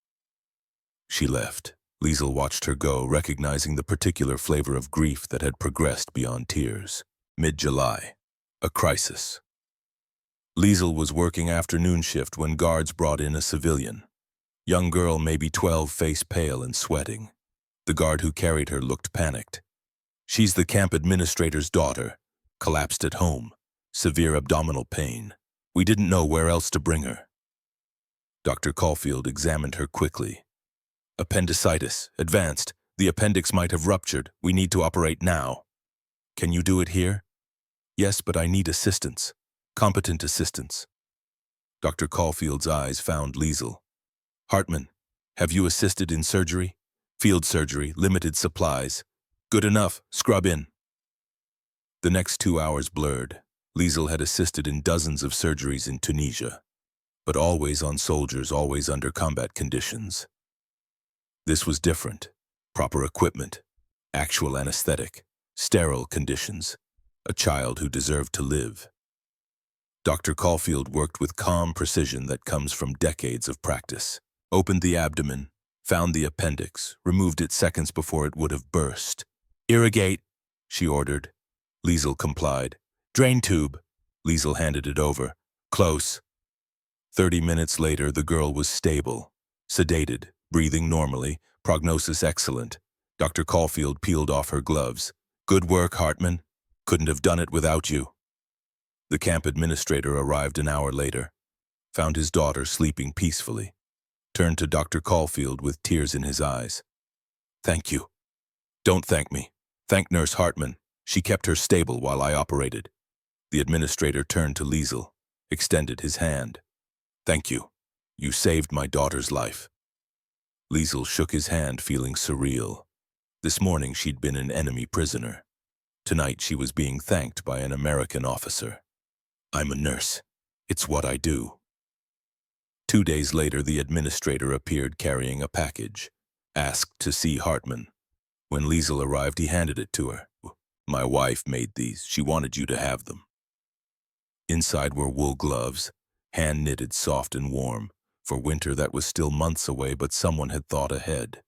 She left. Liesel watched her go, recognizing the particular flavor of grief that had progressed beyond tears. Mid-July. A crisis. Liesel was working afternoon shift when guards brought in a civilian. Young girl, maybe 12, face pale and sweating. The guard who carried her looked panicked. She's the camp administrator's daughter. Collapsed at home. Severe abdominal pain. We didn't know where else to bring her. Dr. Caulfield examined her quickly. Appendicitis, advanced. The appendix might have ruptured. We need to operate now. Can you do it here? Yes, but I need assistance. Competent assistance. Dr. Caulfield's eyes found Liesel. Hartman, have you assisted in surgery? Field surgery, limited supplies. Good enough, scrub in. The next 2 hours blurred. Liesel had assisted in dozens of surgeries in Tunisia, but always on soldiers, always under combat conditions. This was different. Proper equipment, actual anesthetic, sterile conditions, a child who deserved to live. Dr. Caulfield worked with calm precision that comes from decades of practice. Opened the abdomen, found the appendix, removed it seconds before it would have burst. Irrigate, she ordered. Liesel complied. Drain tube. Liesel handed it over. Close. 30 minutes later, the girl was stable, sedated, breathing normally, prognosis excellent. Dr. Caulfield peeled off her gloves. Good work, Hartman. Couldn't have done it without you. The camp administrator arrived an hour later, found his daughter sleeping peacefully, turned to Dr. Caulfield with tears in his eyes. Thank you. Don't thank me. Thank Nurse Hartman. She kept her stable while I operated. The administrator turned to Liesel, extended his hand. Thank you. You saved my daughter's life. Liesel shook his hand, feeling surreal. This morning she'd been an enemy prisoner. Tonight she was being thanked by an American officer. I'm a nurse. It's what I do. 2 days later, the administrator appeared carrying a package, asked to see Hartman. When Liesel arrived, he handed it to her. My wife made these. She wanted you to have them. Inside were wool gloves, hand-knitted, soft and warm, for winter that was still months away, but someone had thought ahead.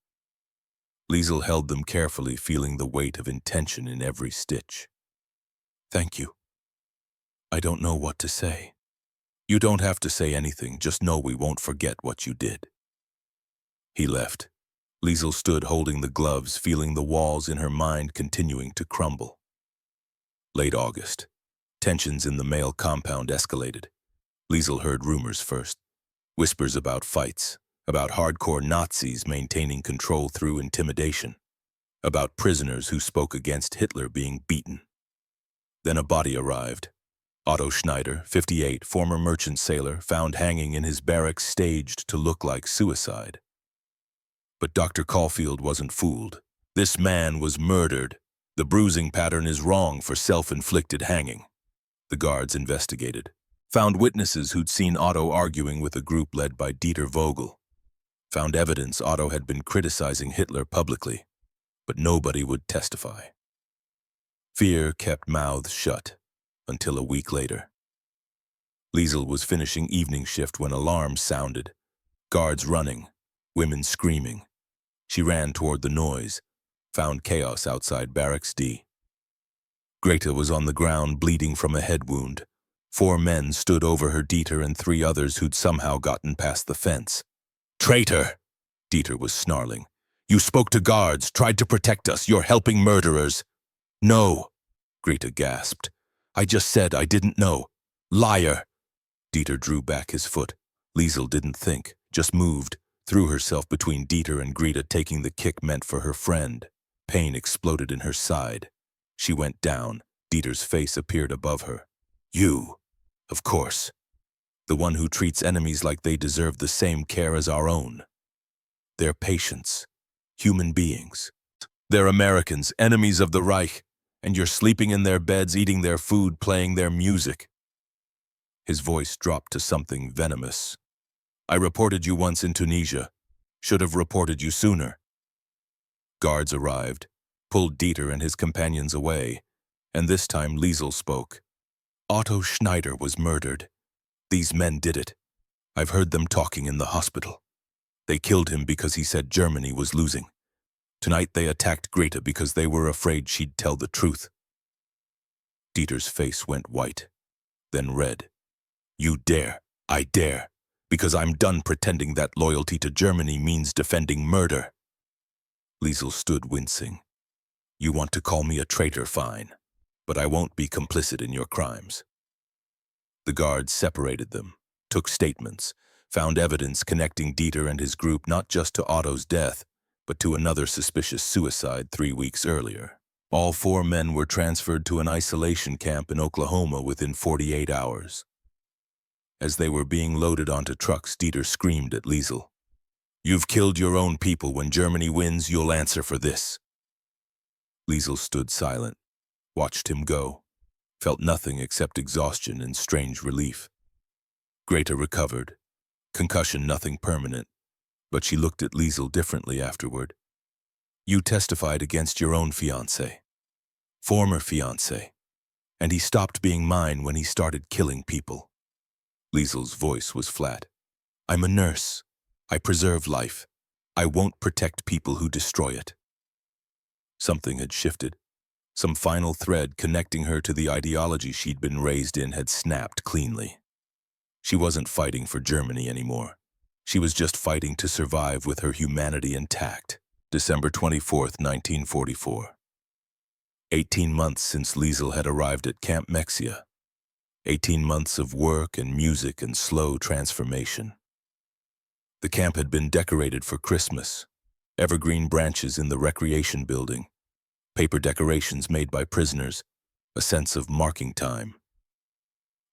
Liesel held them carefully, feeling the weight of intention in every stitch. Thank you. I don't know what to say. You don't have to say anything, just know we won't forget what you did. He left. Liesel stood holding the gloves, feeling the walls in her mind continuing to crumble. Late August. Tensions in the male compound escalated. Liesel heard rumors first. Whispers about fights, about hardcore Nazis maintaining control through intimidation, about prisoners who spoke against Hitler being beaten. Then a body arrived. Otto Schneider, 58, former merchant sailor, found hanging in his barracks, staged to look like suicide. But Dr. Caulfield wasn't fooled. This man was murdered. The bruising pattern is wrong for self-inflicted hanging. The guards investigated, found witnesses who'd seen Otto arguing with a group led by Dieter Vogel, found evidence Otto had been criticizing Hitler publicly, but nobody would testify. Fear kept mouths shut until a week later. Liesel was finishing evening shift when alarms sounded, guards running, women screaming. She ran toward the noise, found chaos outside Barracks D. Greta was on the ground, bleeding from a head wound. 4 men stood over her, Dieter and 3 others who'd somehow gotten past the fence. Traitor! Dieter was snarling. You spoke to guards, tried to protect us. You're helping murderers. No, Greta gasped. I just said I didn't know. Liar! Dieter drew back his foot. Liesel didn't think, just moved, threw herself between Dieter and Greta, taking the kick meant for her friend. Pain exploded in her side. She went down. Dieter's face appeared above her. You, of course. The one who treats enemies like they deserve the same care as our own. They're patients, human beings. They're Americans, enemies of the Reich, and you're sleeping in their beds, eating their food, playing their music. His voice dropped to something venomous. I reported you once in Tunisia. Should have reported you sooner. Guards arrived, pulled Dieter and his companions away, and this time Liesel spoke. Otto Schneider was murdered. These men did it. I've heard them talking in the hospital. They killed him because he said Germany was losing. Tonight they attacked Greta because they were afraid she'd tell the truth. Dieter's face went white, then red. You dare, I dare, because I'm done pretending that loyalty to Germany means defending murder. Liesel stood wincing. You want to call me a traitor, fine, but I won't be complicit in your crimes. The guards separated them, took statements, found evidence connecting Dieter and his group not just to Otto's death, but to another suspicious suicide 3 weeks earlier. All 4 men were transferred to an isolation camp in Oklahoma within 48 hours. As they were being loaded onto trucks, Dieter screamed at Liesel. You've killed your own people. When Germany wins, you'll answer for this. Liesel stood silent, watched him go, felt nothing except exhaustion and strange relief. Greta recovered. Concussion, nothing permanent, but she looked at Liesel differently afterward. You testified against your own fiancé, former fiancé, and he stopped being mine when he started killing people. Liesel's voice was flat. I'm a nurse. I preserve life. I won't protect people who destroy it. Something had shifted. Some final thread connecting her to the ideology she'd been raised in had snapped cleanly. She wasn't fighting for Germany anymore. She was just fighting to survive with her humanity intact. December 24th, 1944. 18 months since Liesel had arrived at Camp Mexia. 18 months of work and music and slow transformation. The camp had been decorated for Christmas. Evergreen branches in the recreation building. Paper decorations made by prisoners. A sense of marking time.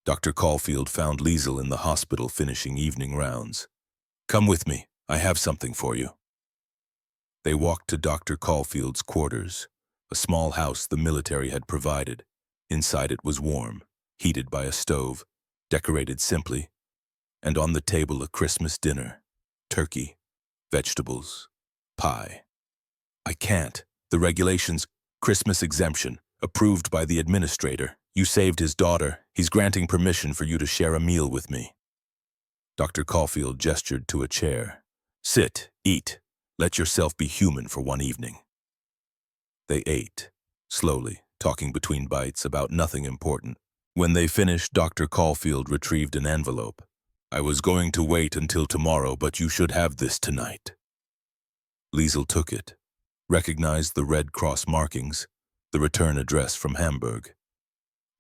Dr. Caulfield found Liesel in the hospital finishing evening rounds. "Come with me. I have something for you." They walked to Dr. Caulfield's quarters, a small house the military had provided. Inside it was warm, heated by a stove, decorated simply, and on the table a Christmas dinner, turkey, vegetables, pie. "I can't. The regulations, Christmas exemption, approved by the administrator. You saved his daughter. He's granting permission for you to share a meal with me." Dr. Caulfield gestured to a chair. "Sit, eat. Let yourself be human for one evening." They ate, slowly, talking between bites about nothing important. When they finished, Dr. Caulfield retrieved an envelope. "I was going to wait until tomorrow, but you should have this tonight." Liesel took it, recognized the Red Cross markings, the return address from Hamburg.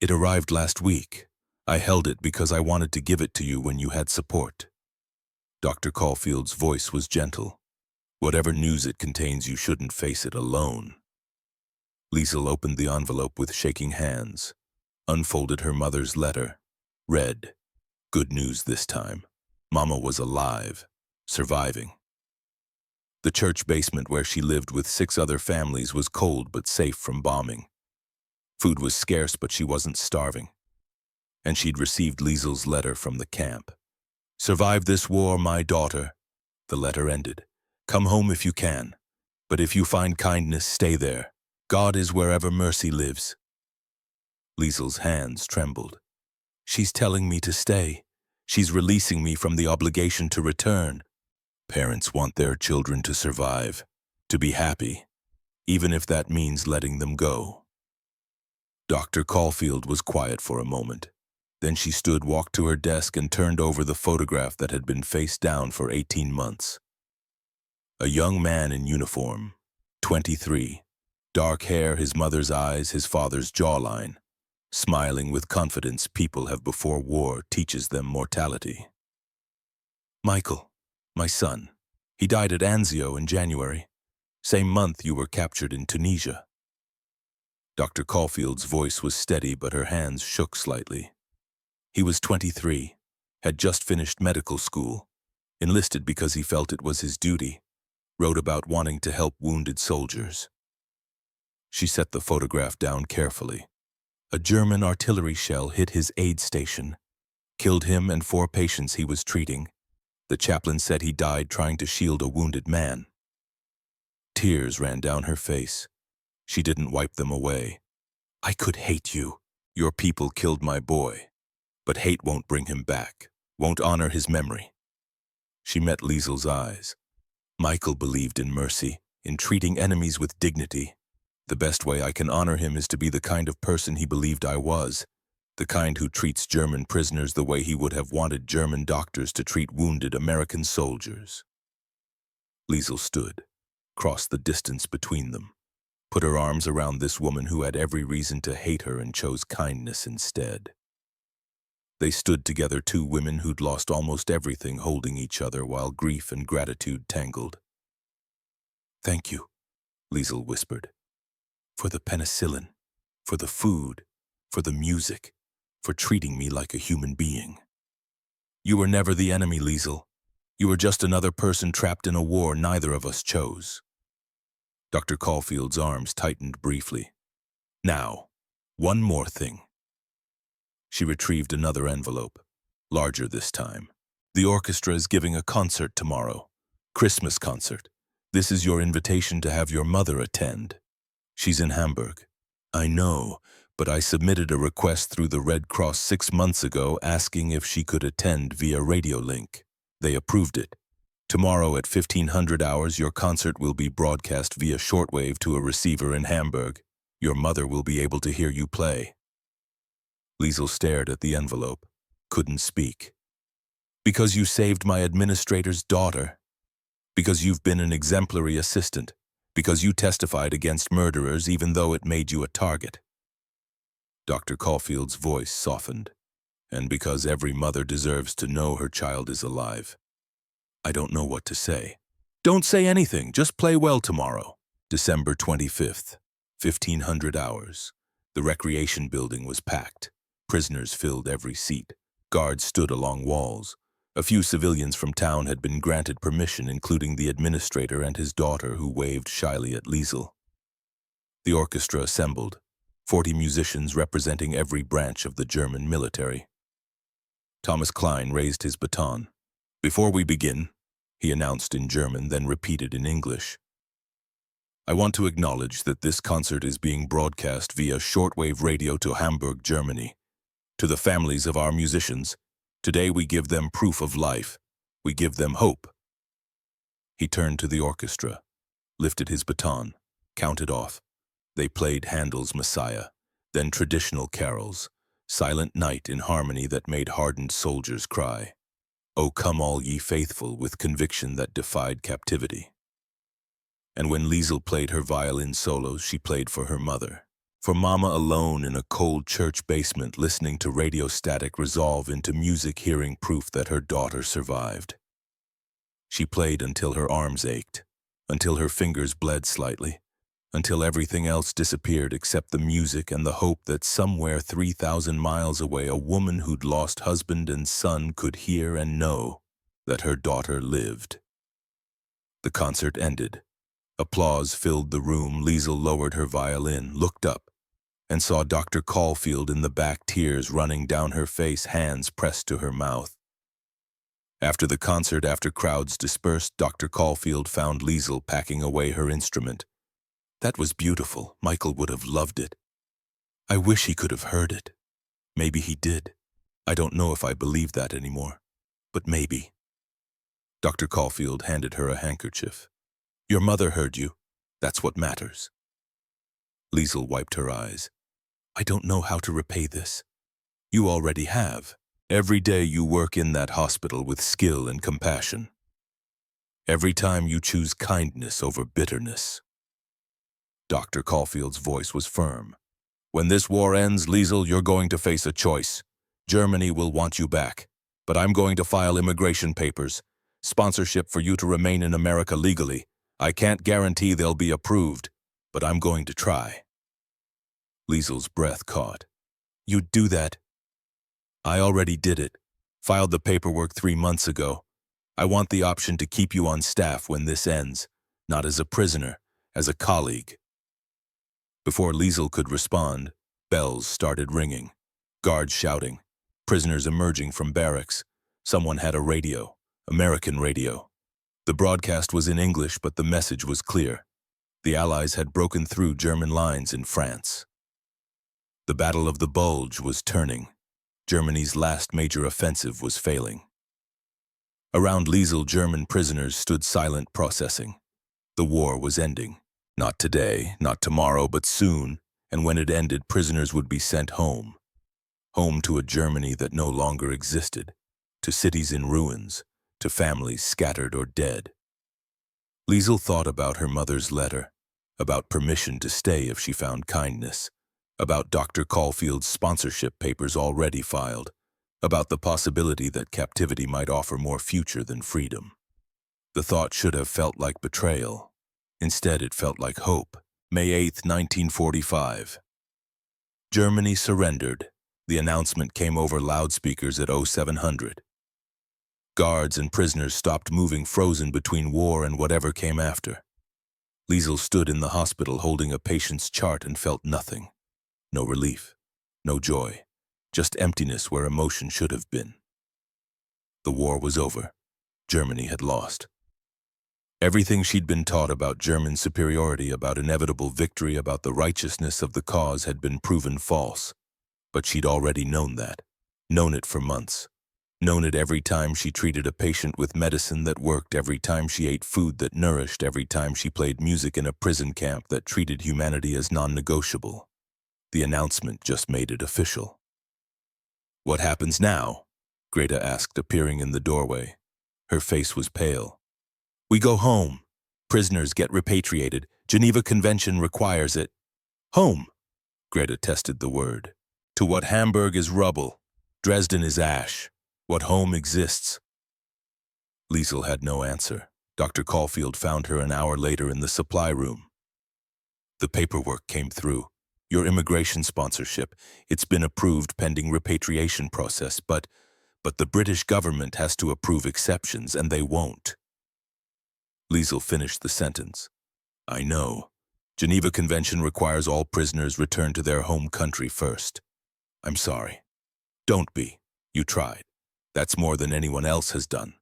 "It arrived last week. I held it because I wanted to give it to you when you had support." Dr. Caulfield's voice was gentle. "Whatever news it contains, you shouldn't face it alone." Liesel opened the envelope with shaking hands, unfolded her mother's letter, read. Good news this time. Mama was alive, surviving. The church basement where she lived with 6 other families was cold but safe from bombing. Food was scarce, but she wasn't starving. And she'd received Liesel's letter from the camp. "Survive this war, my daughter." The letter ended. "Come home if you can. But if you find kindness, stay there. God is wherever mercy lives." Liesel's hands trembled. "She's telling me to stay. She's releasing me from the obligation to return." Parents want their children to survive, to be happy, even if that means letting them go. Dr. Caulfield was quiet for a moment. Then she walked to her desk and turned over the photograph that had been face down for 18 months. A young man in uniform, 23, dark hair, his mother's eyes, his father's jawline, smiling with confidence people have before war teaches them mortality. "Michael, my son. He died at Anzio in January. Same month you were captured in Tunisia." Dr. Caulfield's voice was steady, but her hands shook slightly. He was 23, had just finished medical school, enlisted because he felt it was his duty, wrote about wanting to help wounded soldiers. She set the photograph down carefully. A German artillery shell hit his aid station, killed him and 4 patients he was treating. The chaplain said he died trying to shield a wounded man. Tears ran down her face. She didn't wipe them away. "I could hate you. Your people killed my boy. But hate won't bring him back, won't honor his memory." She met Liesel's eyes. "Michael believed in mercy, in treating enemies with dignity. The best way I can honor him is to be the kind of person he believed I was, the kind who treats German prisoners the way he would have wanted German doctors to treat wounded American soldiers." Liesel stood, crossed the distance between them, put her arms around this woman who had every reason to hate her and chose kindness instead. They stood together, 2 women who'd lost almost everything, holding each other while grief and gratitude tangled. "Thank you," Liesel whispered. "For the penicillin, for the food, for the music, for treating me like a human being. You were never the enemy, Liesel. You were just another person trapped in a war neither of us chose." Dr. Caulfield's arms tightened briefly. "Now, one more thing." She retrieved another envelope, larger this time. "The orchestra is giving a concert tomorrow. Christmas concert. This is your invitation to have your mother attend. She's in Hamburg." "I know, but I submitted a request through the Red Cross 6 months ago asking if she could attend via radio link. They approved it. Tomorrow at 1500 hours, your concert will be broadcast via shortwave to a receiver in Hamburg. Your mother will be able to hear you play. Liesel stared at the envelope, couldn't speak. Because you saved my administrator's daughter. Because you've been an exemplary assistant. Because you testified against murderers even though it made you a target. Dr. Caulfield's voice softened. And because every mother deserves to know her child is alive. I don't know what to say. Don't say anything, just play well tomorrow. December 25th, 1500 hours. The recreation building was packed. Prisoners filled every seat. Guards stood along walls. A few civilians from town had been granted permission, including the administrator and his daughter, who waved shyly at Liesel. The orchestra assembled, 40 musicians representing every branch of the German military. Thomas Klein raised his baton. Before we begin, he announced in German, then repeated in English. I want to acknowledge that this concert is being broadcast via shortwave radio to Hamburg, Germany. To the families of our musicians, today we give them proof of life. We give them hope. He turned to the orchestra, lifted his baton, counted off. They played Handel's Messiah, then traditional carols, Silent Night in harmony that made hardened soldiers cry. O come all ye faithful, with conviction that defied captivity. And when Liesel played her violin solos, she played for her mother. For Mama, alone in a cold church basement listening to radio static resolve into music, hearing proof that her daughter survived. She played until her arms ached, until her fingers bled slightly, until everything else disappeared except the music and the hope that somewhere 3,000 miles away a woman who'd lost husband and son could hear and know that her daughter lived. The concert ended. Applause filled the room. Liesel lowered her violin, looked up, and saw Dr. Caulfield in the back, tears running down her face, hands pressed to her mouth. After the concert, after crowds dispersed, Dr. Caulfield found Liesel packing away her instrument. That was beautiful. Michael would have loved it. I wish he could have heard it. Maybe he did. I don't know if I believe that anymore, but maybe. Dr. Caulfield handed her a handkerchief. Your mother heard you. That's what matters. Liesel wiped her eyes. I don't know how to repay this. You already have. Every day you work in that hospital with skill and compassion. Every time you choose kindness over bitterness. Dr. Caulfield's voice was firm. When this war ends, Liesel, you're going to face a choice. Germany will want you back, but I'm going to file immigration papers, sponsorship for you to remain in America legally. I can't guarantee they'll be approved, but I'm going to try. Liesel's breath caught. You'd do that? I already did it. Filed the paperwork 3 months ago. I want the option to keep you on staff when this ends, not as a prisoner, as a colleague. Before Liesel could respond, bells started ringing, guards shouting, prisoners emerging from barracks. Someone had a radio, American radio. The broadcast was in English, but the message was clear. The Allies had broken through German lines in France. The Battle of the Bulge was turning. Germany's last major offensive was failing. Around Liesel, German prisoners stood silent, processing. The war was ending. Not today, not tomorrow, but soon, and when it ended, prisoners would be sent home. Home to a Germany that no longer existed, to cities in ruins, to families scattered or dead. Liesel thought about her mother's letter, about permission to stay if she found kindness, about Dr. Caulfield's sponsorship papers already filed, about the possibility that captivity might offer more future than freedom. The thought should have felt like betrayal. Instead, it felt like hope. May 8, 1945. Germany surrendered. The announcement came over loudspeakers at 0700. Guards and prisoners stopped moving, frozen between war and whatever came after. Liesel stood in the hospital holding a patient's chart and felt nothing. No relief, no joy, just emptiness where emotion should have been. The war was over. Germany had lost. Everything she'd been taught about German superiority, about inevitable victory, about the righteousness of the cause had been proven false. But she'd already known that, known it for months. Known it every time she treated a patient with medicine that worked, every time she ate food that nourished, every time she played music in a prison camp that treated humanity as non-negotiable. The announcement just made it official. "What happens now?" Greta asked, appearing in the doorway. Her face was pale. "We go home. Prisoners get repatriated. Geneva Convention requires it." "Home," Greta tested the word. "To what Hamburg is rubble, Dresden is ash. What home exists?" Liesel had no answer. Dr. Caulfield found her an hour later in the supply room. "The paperwork came through. Your immigration sponsorship. It's been approved pending repatriation process, but the British government has to approve exceptions, and they won't." Liesel finished the sentence. "I know. Geneva Convention requires all prisoners return to their home country first. I'm sorry." "Don't be. You tried. That's more than anyone else has done."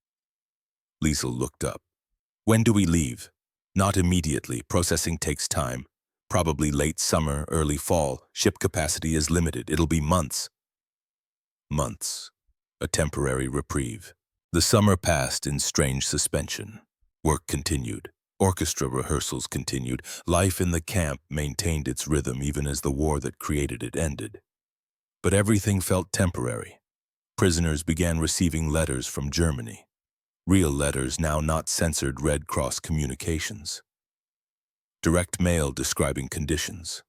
Liesel looked up. "When do we leave?" "Not immediately. Processing takes time. Probably late summer, early fall. Ship capacity is limited. It'll be months." Months. A temporary reprieve. The summer passed in strange suspension. Work continued. Orchestra rehearsals continued. Life in the camp maintained its rhythm even as the war that created it ended. But everything felt temporary. Prisoners began receiving letters from Germany. Real letters, now not censored Red Cross communications. Direct mail describing conditions.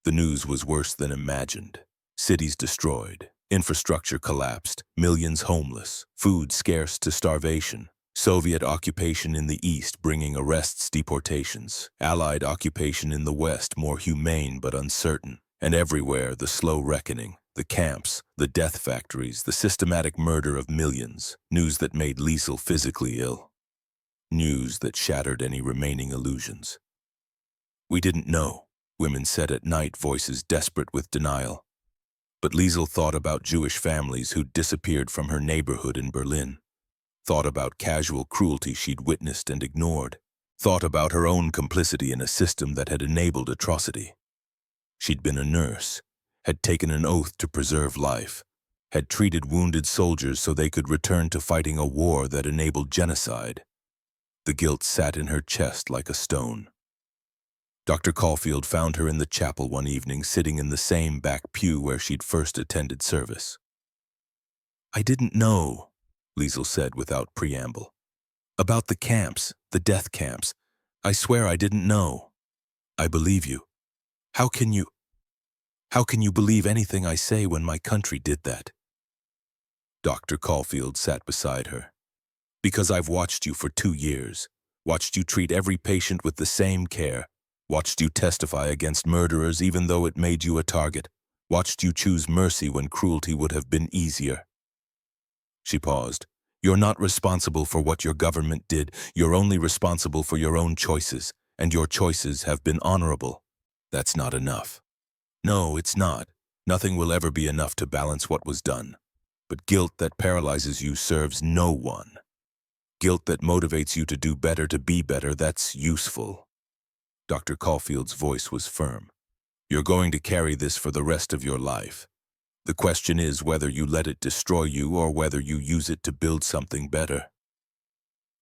The news was worse than imagined. Cities destroyed. Infrastructure collapsed. Millions homeless. Food scarce to starvation. Soviet occupation in the east bringing arrests, deportations. Allied occupation in the west more humane but uncertain. And everywhere the slow reckoning. The camps, the death factories, the systematic murder of millions. News that made Liesel physically ill. News that shattered any remaining illusions. "We didn't know," women said at night, voices desperate with denial. But Liesel thought about Jewish families who'd disappeared from her neighborhood in Berlin. Thought about casual cruelty she'd witnessed and ignored. Thought about her own complicity in a system that had enabled atrocity. She'd been a nurse, had taken an oath to preserve life, had treated wounded soldiers so they could return to fighting a war that enabled genocide. The guilt sat in her chest like a stone. Dr. Caulfield found her in the chapel one evening, sitting in the same back pew where she'd first attended service. "I didn't know," Liesel said without preamble. "About the camps, the death camps. I swear I didn't know." "I believe you. How can you believe anything I say when my country did that?" Dr. Caulfield sat beside her. "Because I've watched you for 2 years, watched you treat every patient with the same care, watched you testify against murderers even though it made you a target, watched you choose mercy when cruelty would have been easier." She paused. "You're not responsible for what your government did. You're only responsible for your own choices, and your choices have been honorable. That's not enough." "No, it's not. Nothing will ever be enough to balance what was done. But guilt that paralyzes you serves no one. Guilt that motivates you to do better, to be better, that's useful." Dr. Caulfield's voice was firm. "You're going to carry this for the rest of your life. The question is whether you let it destroy you or whether you use it to build something better."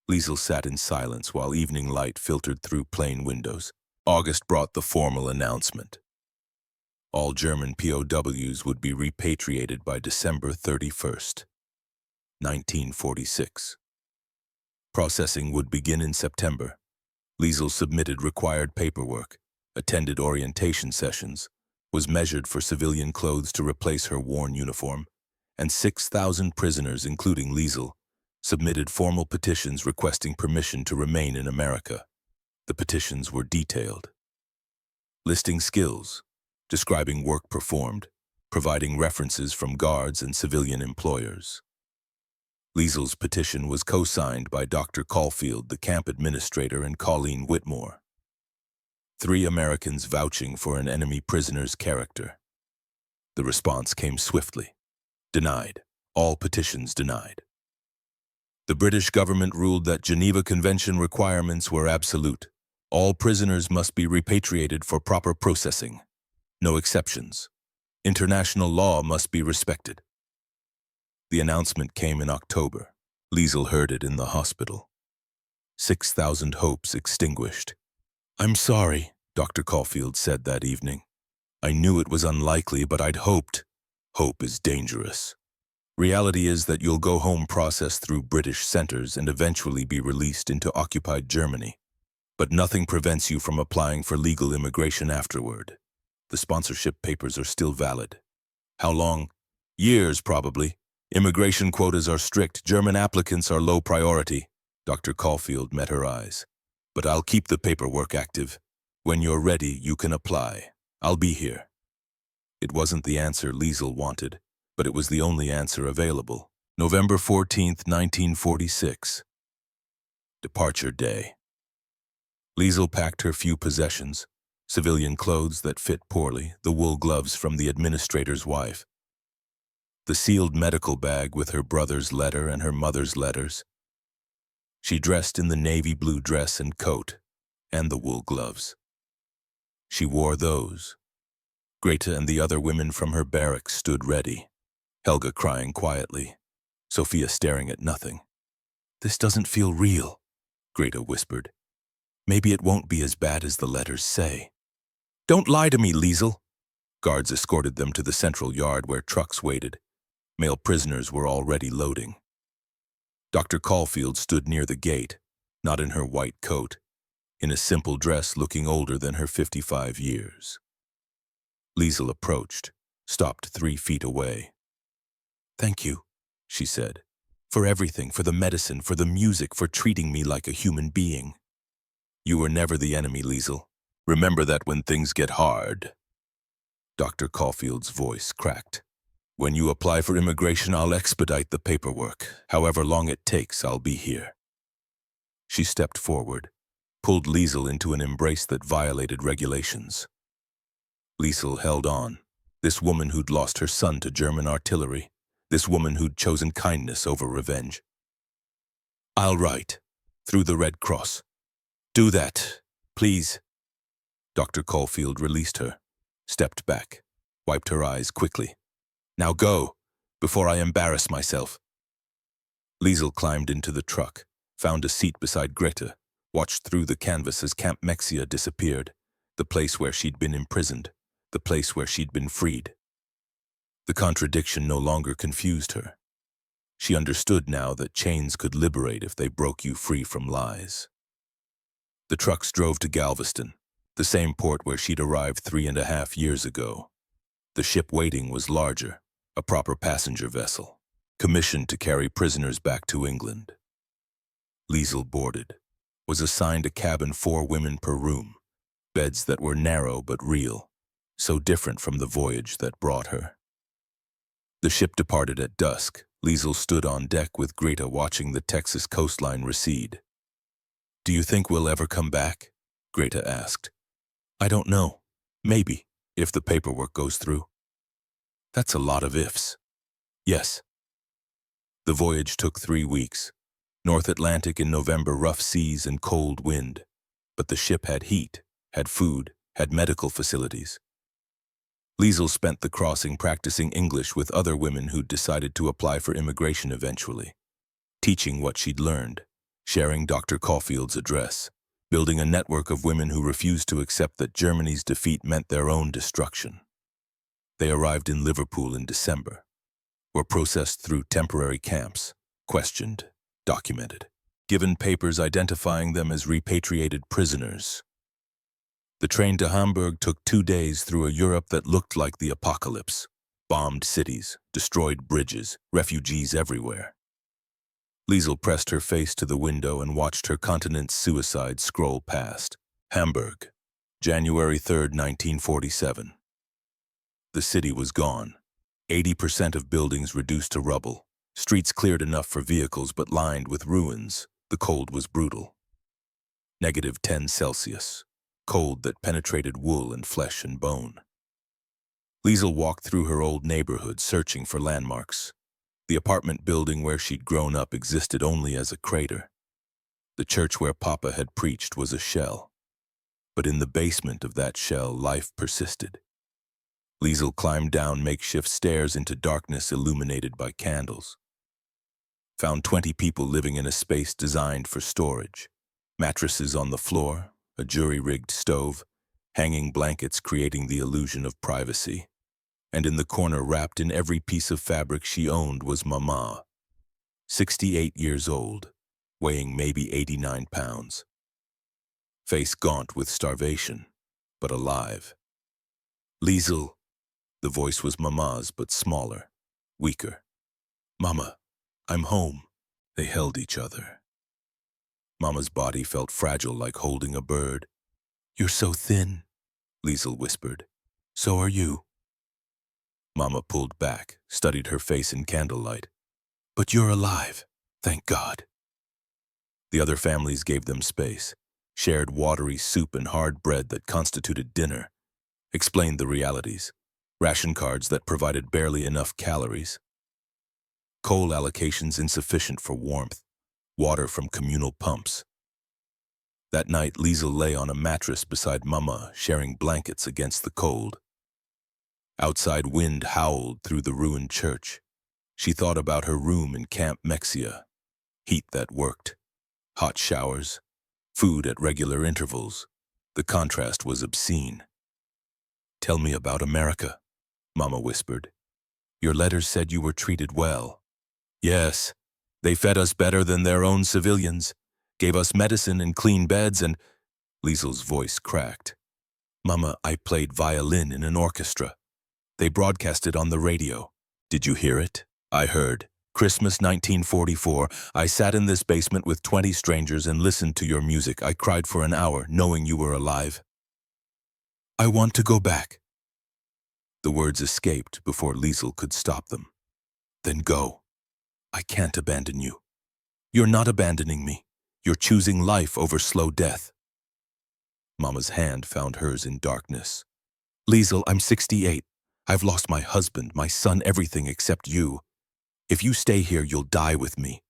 Liesel sat in silence while evening light filtered through plain windows. August brought the formal announcement. All German POWs would be repatriated by December 31st, 1946. Processing would begin in September. Liesel submitted required paperwork, attended orientation sessions, was measured for civilian clothes to replace her worn uniform, and 6,000 prisoners, including Liesel, submitted formal petitions requesting permission to remain in America. The petitions were detailed, listing skills, describing work performed, providing references from guards and civilian employers. Liesel's petition was co-signed by Dr. Caulfield, the camp administrator, and Colleen Whitmore. 3 Americans vouching for an enemy prisoner's character. The response came swiftly. Denied. All petitions denied. The British government ruled that Geneva Convention requirements were absolute. All prisoners must be repatriated for proper processing. No exceptions. International law must be respected. The announcement came in October. Liesel heard it in the hospital. 6,000 hopes extinguished. "I'm sorry," Dr. Caulfield said that evening. "I knew it was unlikely, but I'd hoped. Hope is dangerous. Reality is that you'll go home processed through British centers and eventually be released into occupied Germany. But nothing prevents you from applying for legal immigration afterward. The sponsorship papers are still valid." "How long?" "Years, probably. Immigration quotas are strict. German applicants are low priority." Dr. Caulfield met her eyes. "But I'll keep the paperwork active. When you're ready, you can apply. I'll be here." It wasn't the answer Liesel wanted, but it was the only answer available. November 14th, 1946. Departure day. Liesel packed her few possessions, civilian clothes that fit poorly, the wool gloves from the administrator's wife, the sealed medical bag with her brother's letter and her mother's letters. She dressed in the navy blue dress and coat, and the wool gloves. She wore those. Greta and the other women from her barracks stood ready, Helga crying quietly, Sophia staring at nothing. "This doesn't feel real," Greta whispered. "Maybe it won't be as bad as the letters say." "Don't lie to me, Liesel." Guards escorted them to the central yard where trucks waited. Male prisoners were already loading. Dr. Caulfield stood near the gate, not in her white coat, in a simple dress looking older than her 55 years. Liesel approached, stopped 3 feet away. "Thank you," she said, "for everything, for the medicine, for the music, for treating me like a human being." "You were never the enemy, Liesel. Remember that when things get hard." Dr. Caulfield's voice cracked. "When you apply for immigration, I'll expedite the paperwork. However long it takes, I'll be here." She stepped forward, pulled Liesel into an embrace that violated regulations. Liesel held on. This woman who'd lost her son to German artillery. This woman who'd chosen kindness over revenge. "I'll write. Through the Red Cross. Do that, please." Dr. Caulfield released her, stepped back, wiped her eyes quickly. "Now go, before I embarrass myself." Liesel climbed into the truck, found a seat beside Greta, watched through the canvas as Camp Mexia disappeared, the place where she'd been imprisoned, the place where she'd been freed. The contradiction no longer confused her. She understood now that chains could liberate if they broke you free from lies. The trucks drove to Galveston, the same port where she'd arrived 3.5 years ago. The ship waiting was larger, a proper passenger vessel, commissioned to carry prisoners back to England. Liesel boarded, was assigned a cabin 4 women per room, beds that were narrow but real, so different from the voyage that brought her. The ship departed at dusk. Liesel stood on deck with Greta watching the Texas coastline recede. "Do you think we'll ever come back?" Greta asked. "I don't know. Maybe, if the paperwork goes through." "That's a lot of ifs." "Yes." The voyage took 3 weeks. North Atlantic in November, rough seas and cold wind. But the ship had heat, had food, had medical facilities. Liesel spent the crossing practicing English with other women who'd decided to apply for immigration eventually, teaching what she'd learned, sharing Dr. Caulfield's address, building a network of women who refused to accept that Germany's defeat meant their own destruction. They arrived in Liverpool in December, were processed through temporary camps, questioned, documented, given papers identifying them as repatriated prisoners. The train to Hamburg took 2 days through a Europe that looked like the apocalypse. Bombed cities, destroyed bridges, refugees everywhere. Liesel pressed her face to the window and watched her continent's suicide scroll past. Hamburg, January 3rd, 1947. The city was gone. 80% of buildings reduced to rubble. Streets cleared enough for vehicles but lined with ruins. The cold was brutal. -10 Celsius. Cold that penetrated wool and flesh and bone. Liesel walked through her old neighborhood searching for landmarks. The apartment building where she'd grown up existed only as a crater. The church where Papa had preached was a shell. But in the basement of that shell, life persisted. Liesel climbed down makeshift stairs into darkness illuminated by candles. Found 20 people living in a space designed for storage. Mattresses on the floor, a jury-rigged stove, hanging blankets creating the illusion of privacy. And in the corner, wrapped in every piece of fabric she owned, was Mama, 68 years old, weighing maybe 89 pounds. Face gaunt with starvation, but alive. Liesel, the voice was Mama's, but smaller, weaker. Mama, I'm home. They held each other. Mama's body felt fragile, like holding a bird. You're so thin, Liesel whispered. So are you. Mama pulled back, studied her face in candlelight. But you're alive, thank God. The other families gave them space, shared watery soup and hard bread that constituted dinner, explained the realities, ration cards that provided barely enough calories, coal allocations insufficient for warmth, water from communal pumps. That night, Liesel lay on a mattress beside Mama, sharing blankets against the cold. Outside, wind howled through the ruined church. She thought about her room in Camp Mexia. Heat that worked. Hot showers. Food at regular intervals. The contrast was obscene. Tell me about America, Mama whispered. Your letters said you were treated well. Yes, they fed us better than their own civilians, gave us medicine and clean beds, and Liesel's voice cracked. Mama, I played violin in an orchestra. They broadcast it on the radio. Did you hear it? I heard. Christmas 1944, I sat in this basement with 20 strangers and listened to your music. I cried for an hour, knowing you were alive. I want to go back. The words escaped before Liesel could stop them. Then go. I can't abandon you. You're not abandoning me. You're choosing life over slow death. Mama's hand found hers in darkness. Liesel, I'm 68. I've lost my husband, my son, everything except you. If you stay here, you'll die with me.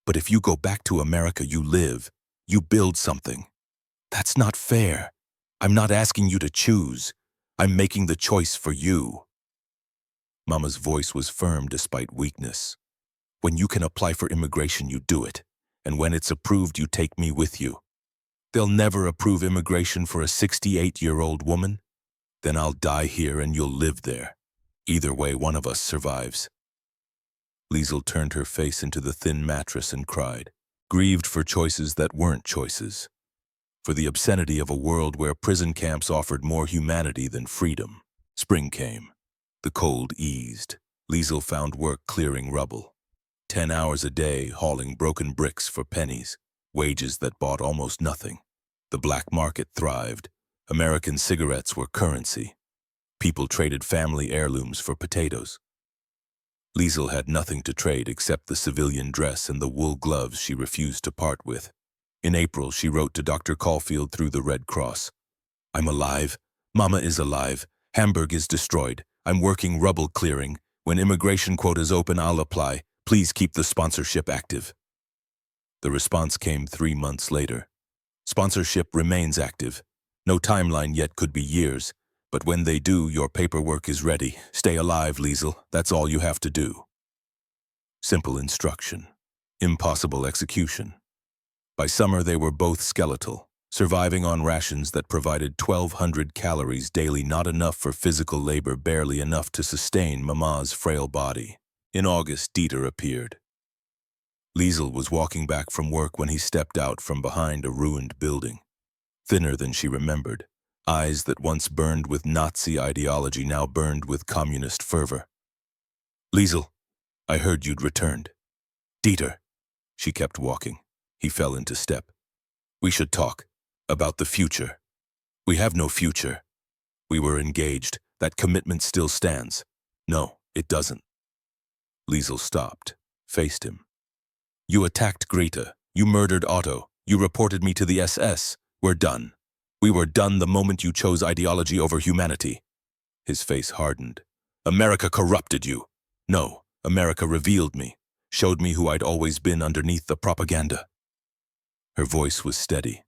But if you go back to America, you live. You build something. That's not fair. I'm not asking you to choose. I'm making the choice for you. Mama's voice was firm despite weakness. When you can apply for immigration, you do it. And when it's approved, you take me with you. They'll never approve immigration for a 68-year-old woman. Then I'll die here and you'll live there. Either way, one of us survives. Liesel turned her face into the thin mattress and cried, grieved for choices that weren't choices, for the obscenity of a world where prison camps offered more humanity than freedom. Spring came. The cold eased. Liesel found work clearing rubble. 10 hours a day hauling broken bricks for pennies, wages that bought almost nothing. The black market thrived. American cigarettes were currency. People traded family heirlooms for potatoes. Liesel had nothing to trade except the civilian dress and the wool gloves she refused to part with. In April, she wrote to Dr. Caulfield through the Red Cross. I'm alive. Mama is alive. Hamburg is destroyed. I'm working rubble clearing. When immigration quotas open, I'll apply. Please keep the sponsorship active. The response came 3 months later. Sponsorship remains active. No timeline yet, could be years. But when they do, your paperwork is ready. Stay alive, Liesel. That's all you have to do. Simple instruction. Impossible execution. By summer, they were both skeletal, surviving on rations that provided 1,200 calories daily, not enough for physical labor, barely enough to sustain Mama's frail body. In August, Dieter appeared. Liesel was walking back from work when he stepped out from behind a ruined building. Thinner than she remembered. Eyes that once burned with Nazi ideology now burned with communist fervor. Liesel, I heard you'd returned. Dieter. She kept walking. He fell into step. We should talk. About the future. We have no future. We were engaged. That commitment still stands. No, it doesn't. Liesel stopped, faced him. You attacked Greta. You murdered Otto. You reported me to the SS. We're done. We were done the moment you chose ideology over humanity. His face hardened. America corrupted you. No, America revealed me, showed me who I'd always been underneath the propaganda. Her voice was steady.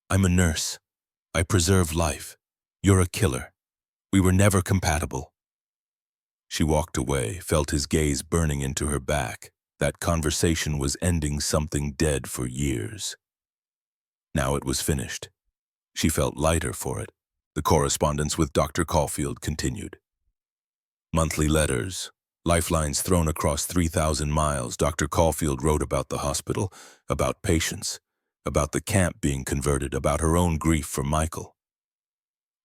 I'm a nurse. I preserve life. You're a killer. We were never compatible. She walked away, felt his gaze burning into her back, That conversation was ending something dead for years. Now it was finished. She felt lighter for it. The correspondence with Dr. Caulfield continued. Monthly letters, lifelines thrown across 3,000 miles. Dr. Caulfield wrote about the hospital, about patients, about the camp being converted, about her own grief for Michael.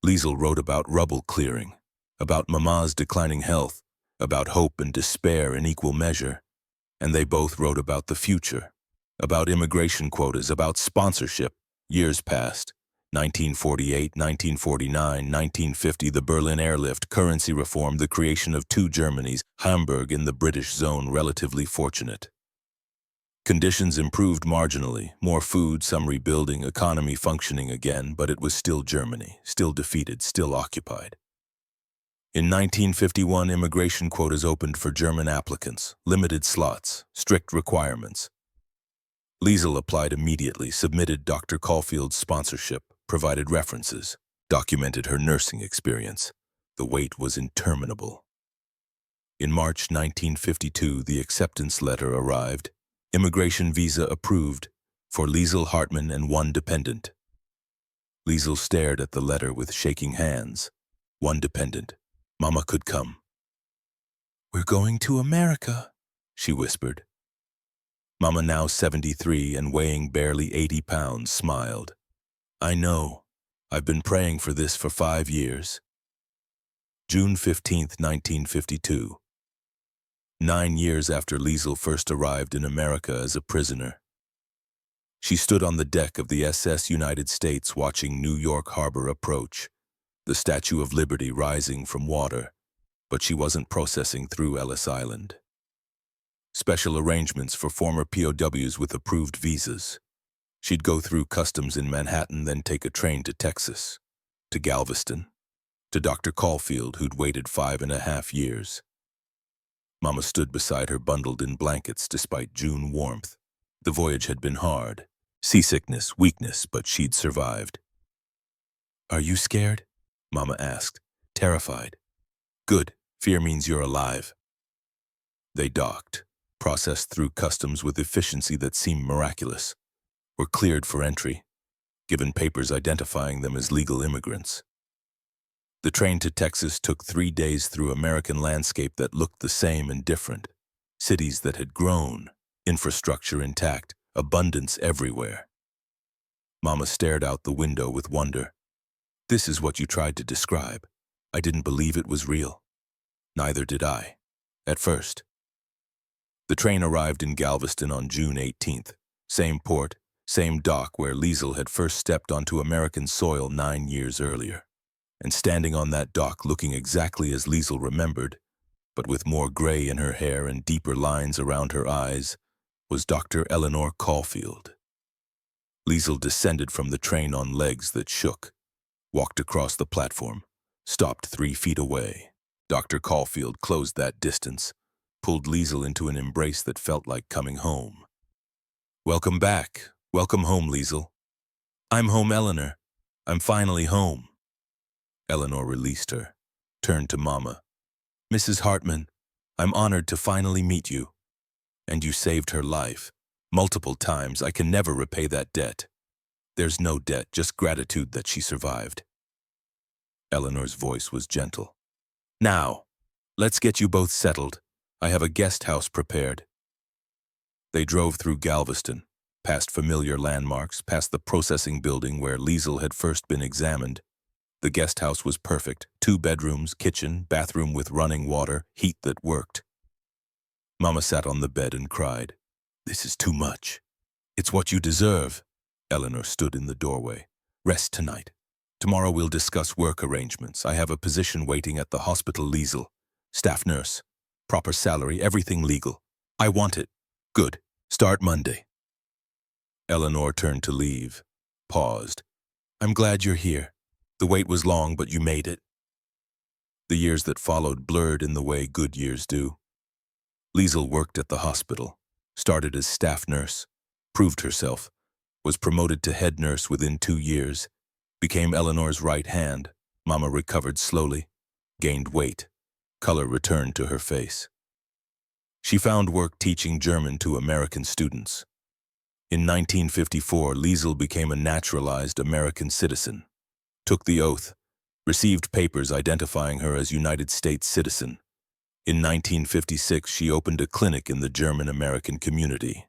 Liesl wrote about rubble clearing, about Mama's declining health, about hope and despair in equal measure. And they both wrote about the future, about immigration quotas, about sponsorship. Years passed. 1948, 1949, 1950, the Berlin airlift, currency reform, the creation of two Germanys, Hamburg in the British zone, relatively fortunate. Conditions improved marginally, more food, some rebuilding, economy functioning again, but it was still Germany, still defeated, still occupied. In 1951, immigration quotas opened for German applicants, limited slots, strict requirements. Liesl applied immediately, submitted Dr. Caulfield's sponsorship, provided references, documented her nursing experience. The wait was interminable. In March 1952, the acceptance letter arrived. Immigration visa approved for Liesl Hartmann and one dependent. Liesl stared at the letter with shaking hands. One dependent. Mama could come. "We're going to America," she whispered. Mama, now 73 and weighing barely 80 pounds, smiled. "I know. I've been praying for this for 5 years." June 15, 1952. 9 years after Liesl first arrived in America as a prisoner. She stood on the deck of the SS United States watching New York Harbor approach, the Statue of Liberty rising from water, but she wasn't processing through Ellis Island. Special arrangements for former POWs with approved visas. She'd go through customs in Manhattan, then take a train to Texas, to Galveston, to Dr. Caulfield, who'd waited 5.5 years. Mama stood beside her, bundled in blankets despite June warmth. The voyage had been hard. Seasickness, weakness, but she'd survived. "Are you scared?" Mama asked, terrified. "Good. Fear means you're alive." They docked, processed through customs with efficiency that seemed miraculous, were cleared for entry, given papers identifying them as legal immigrants. The train to Texas took 3 days through American landscape that looked the same and different. Cities that had grown, infrastructure intact, abundance everywhere. Mama stared out the window with wonder. "This is what you tried to describe. I didn't believe it was real." Neither did I, at first. The train arrived in Galveston on June 18th. Same port, same dock where Liesl had first stepped onto American soil 9 years earlier. And standing on that dock, looking exactly as Liesl remembered, but with more gray in her hair and deeper lines around her eyes, was Dr. Eleanor Caulfield. Liesl descended from the train on legs that shook, walked across the platform, stopped 3 feet away. Dr. Caulfield closed that distance, pulled Liesl into an embrace that felt like coming home. "Welcome back. Welcome home, Liesl." "I'm home, Eleanor. I'm finally home." Eleanor released her, turned to Mama. "Mrs. Hartmann, I'm honored to finally meet you. And you saved her life. Multiple times. I can never repay that debt. There's no debt, just gratitude that she survived." Eleanor's voice was gentle. "Now, let's get you both settled. I have a guest house prepared." They drove through Galveston, past familiar landmarks, past the processing building where Liesl had first been examined. The guest house was perfect. 2 bedrooms, kitchen, bathroom with running water, heat that worked. Mama sat on the bed and cried. "This is too much." "It's what you deserve." Eleanor stood in the doorway. "Rest tonight. Tomorrow we'll discuss work arrangements. I have a position waiting at the hospital, Liesl. Staff nurse. Proper salary, everything legal. I want it. Good. Start Monday." Eleanor turned to leave, paused. "I'm glad you're here. The wait was long, but you made it." The years that followed blurred in the way good years do. Liesl worked at the hospital, started as staff nurse, proved herself, was promoted to head nurse within 2 years, became Eleanor's right hand. Mama recovered slowly, gained weight, color returned to her face. She found work teaching German to American students. In 1954, Liesel became a naturalized American citizen, took the oath, received papers identifying her as United States citizen. In 1956, she opened a clinic in the German-American community.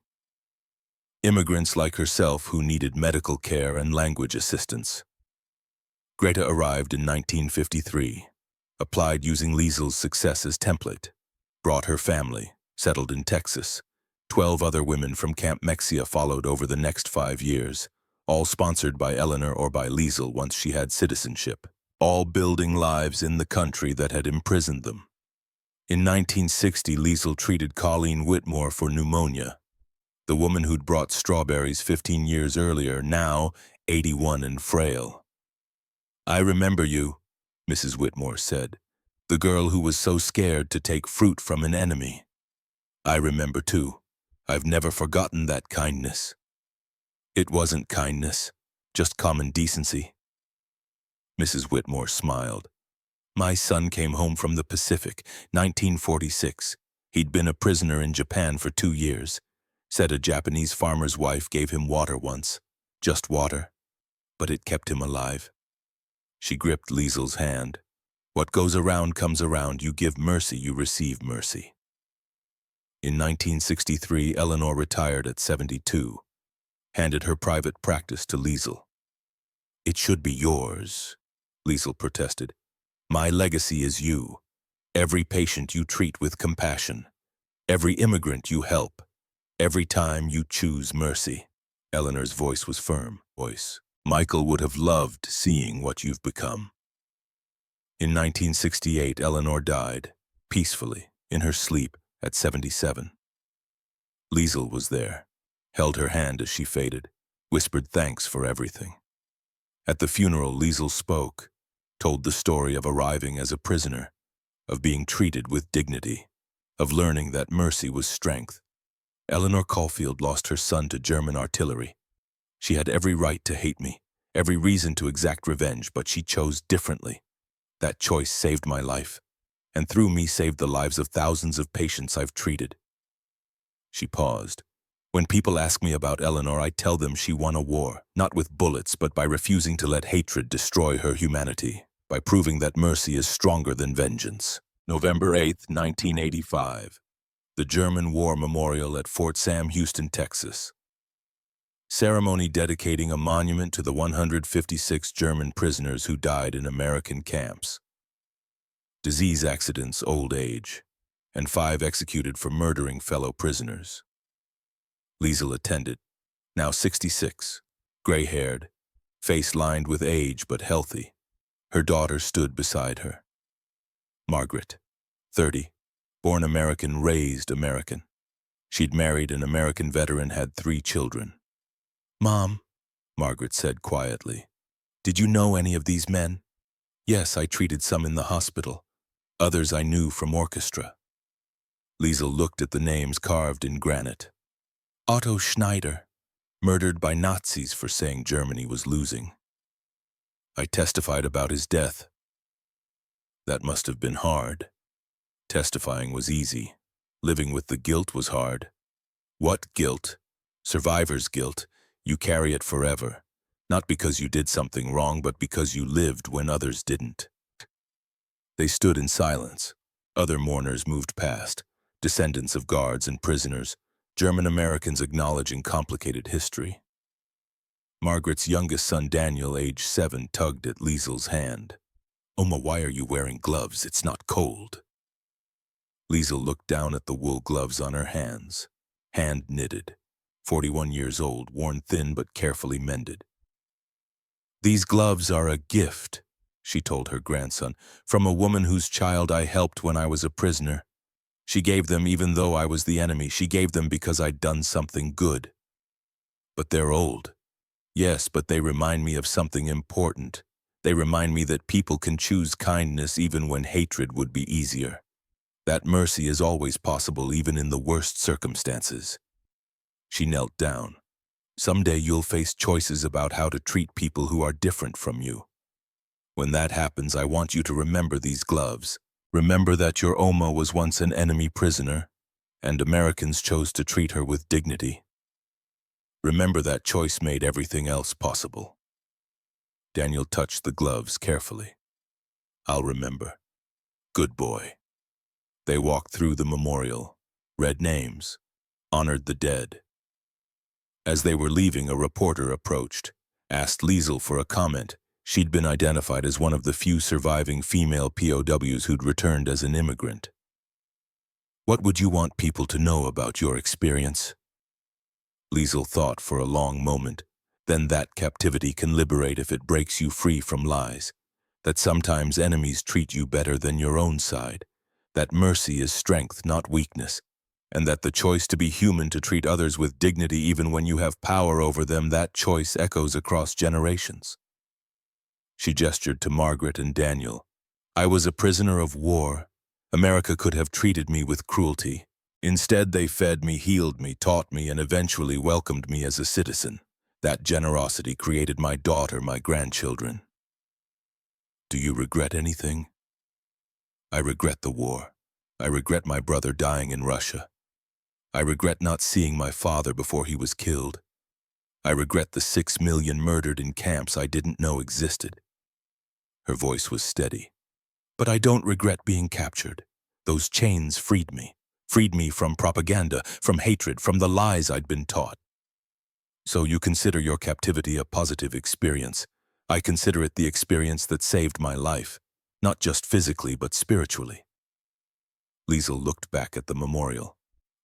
Immigrants like herself who needed medical care and language assistance. Greta arrived in 1953, applied using Liesel's success as template, brought her family, settled in Texas. 12 other women from Camp Mexia followed over the next 5 years, all sponsored by Eleanor or by Liesel once she had citizenship, all building lives in the country that had imprisoned them. In 1960, Liesel treated Colleen Whitmore for pneumonia, the woman who'd brought strawberries 15 years earlier, now 81 and frail. "I remember you," Mrs. Whitmore said, "the girl who was so scared to take fruit from an enemy. I remember too. I've never forgotten that kindness." "It wasn't kindness, just common decency." Mrs. Whitmore smiled. "My son came home from the Pacific, 1946. He'd been a prisoner in Japan for 2 years. Said a Japanese farmer's wife gave him water once. Just water. But it kept him alive." She gripped Liesel's hand. "What goes around comes around. You give mercy, you receive mercy." In 1963, Eleanor retired at 72, handed her private practice to Liesel. "It should be yours," Liesel protested. "My legacy is you. Every patient you treat with compassion. Every immigrant you help. Every time you choose mercy." Eleanor's voice was firm. "Michael would have loved seeing what you've become." In 1968, Eleanor died, peacefully, in her sleep, at 77. Liesel was there, held her hand as she faded, whispered thanks for everything. At the funeral, Liesel spoke, told the story of arriving as a prisoner, of being treated with dignity, of learning that mercy was strength. Eleanor Caulfield lost her son to German artillery. She had every right to hate me, every reason to exact revenge, but she chose differently. That choice saved my life, and through me saved the lives of thousands of patients I've treated. She paused. When people ask me about Eleanor, I tell them she won a war, not with bullets, but by refusing to let hatred destroy her humanity, by proving that mercy is stronger than vengeance. November 8, 1985. The German War Memorial at Fort Sam Houston, Texas. Ceremony dedicating a monument to the 156 German prisoners who died in American camps. Disease accidents, old age, and 5 executed for murdering fellow prisoners. Liesel attended, now 66, gray-haired, face lined with age but healthy. Her daughter stood beside her. Margaret, 30, born American, raised American. She'd married an American veteran, had 3 children. "Mom," Margaret said quietly, "did you know any of these men?" "Yes, I treated some in the hospital. Others I knew from orchestra." Liesel looked at the names carved in granite. Otto Schneider, murdered by Nazis for saying Germany was losing. I testified about his death. That must have been hard. Testifying was easy. Living with the guilt was hard. What guilt? Survivor's guilt. You carry it forever, not because you did something wrong, but because you lived when others didn't. They stood in silence. Other mourners moved past, descendants of guards and prisoners, German Americans acknowledging complicated history. Margaret's youngest son, Daniel, age 7, tugged at Liesel's hand. "Oma, why are you wearing gloves? It's not cold." Liesel looked down at the wool gloves on her hands, hand-knitted, 41 years old, worn thin but carefully mended. "These gloves are a gift," she told her grandson, "from a woman whose child I helped when I was a prisoner. She gave them even though I was the enemy. She gave them because I'd done something good. But they're old. Yes, but they remind me of something important. They remind me that people can choose kindness even when hatred would be easier. That mercy is always possible even in the worst circumstances." She knelt down. "Someday you'll face choices about how to treat people who are different from you. When that happens, I want you to remember these gloves. Remember that your Oma was once an enemy prisoner, and Americans chose to treat her with dignity. Remember, that choice made everything else possible. Daniel touched the gloves carefully. I'll remember. Good boy. They walked through the memorial, read names, honored the dead. As they were leaving, a reporter approached, asked Liesel for a comment. She'd been identified as one of the few surviving female POWs who'd returned as an immigrant. What would you want people to know about your experience? Liesel thought for a long moment. Then that captivity can liberate if it breaks you free from lies. That sometimes enemies treat you better than your own side. That mercy is strength, not weakness. And that the choice to be human, to treat others with dignity even when you have power over them, that choice echoes across generations. She gestured to Margaret and Daniel. I was a prisoner of war. America could have treated me with cruelty. Instead, they fed me, healed me, taught me, and eventually welcomed me as a citizen. That generosity created my daughter, my grandchildren. Do you regret anything? I regret the war. I regret my brother dying in Russia. I regret not seeing my father before he was killed. I regret the 6 million murdered in camps I didn't know existed. Her voice was steady. But I don't regret being captured. Those chains freed me from propaganda, from hatred, from the lies I'd been taught. So you consider your captivity a positive experience. I consider it the experience that saved my life, not just physically but spiritually. Liesel looked back at the memorial.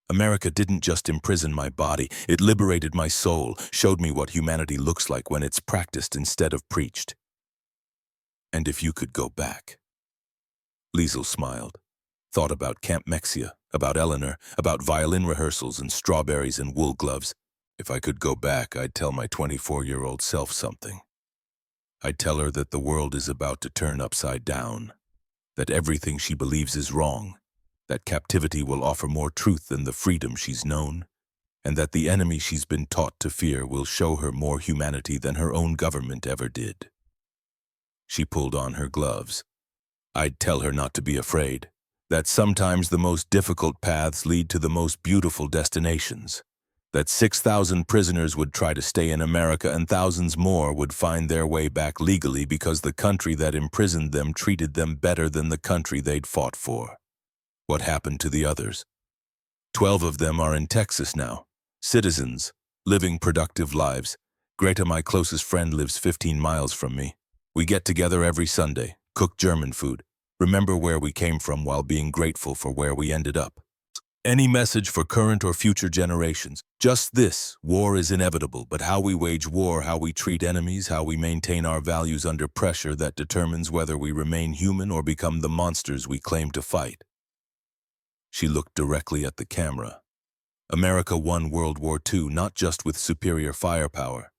America didn't just imprison my body, it liberated my soul, showed me what humanity looks like when it's practiced instead of preached. And if you could go back? Liesel smiled, thought about Camp Mexia, about Eleanor, about violin rehearsals and strawberries and wool gloves. If I could go back, I'd tell my 24-year-old self something. I'd tell her that the world is about to turn upside down, that everything she believes is wrong, that captivity will offer more truth than the freedom she's known, and that the enemy she's been taught to fear will show her more humanity than her own government ever did. She pulled on her gloves. I'd tell her not to be afraid, that sometimes the most difficult paths lead to the most beautiful destinations, that 6,000 prisoners would try to stay in America and thousands more would find their way back legally because the country that imprisoned them treated them better than the country they'd fought for. What happened to the others? 12 of them are in Texas now, citizens, living productive lives. Greta, my closest friend, lives 15 miles from me. We get together every Sunday, cook German food, remember where we came from while being grateful for where we ended up. Any message for current or future generations? Just this: war is inevitable, but how we wage war, how we treat enemies, how we maintain our values under pressure, that determines whether we remain human or become the monsters we claim to fight. She looked directly at the camera. America won World War II not just with superior firepower.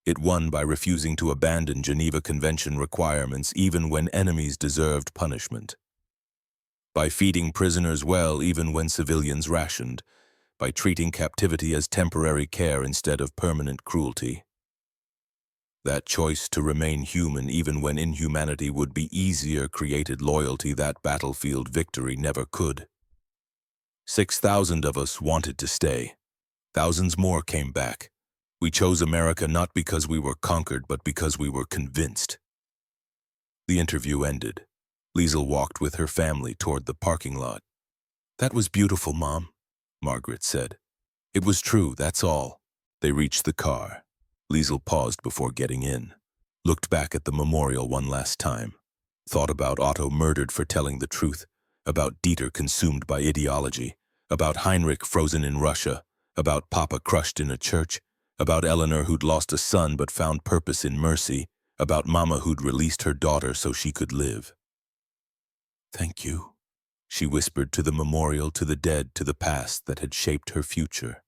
It won by refusing to abandon Geneva Convention requirements even when enemies deserved punishment. By feeding prisoners well even when civilians rationed, by treating captivity as temporary care instead of permanent cruelty. That choice to remain human even when inhumanity would be easier created loyalty that battlefield victory never could. 6,000 of us wanted to stay. Thousands more came back. We chose America not because we were conquered, but because we were convinced. The interview ended. Liesel walked with her family toward the parking lot. That was beautiful, Mom, Margaret said. It was true, that's all. They reached the car. Liesel paused before getting in, looked back at the memorial one last time, thought about Otto murdered for telling the truth, about Dieter consumed by ideology, about Heinrich frozen in Russia, about Papa crushed in a church, about Eleanor who'd lost a son but found purpose in mercy, about Mama who'd released her daughter so she could live. Thank you, she whispered to the memorial, to the dead, to the past that had shaped her future.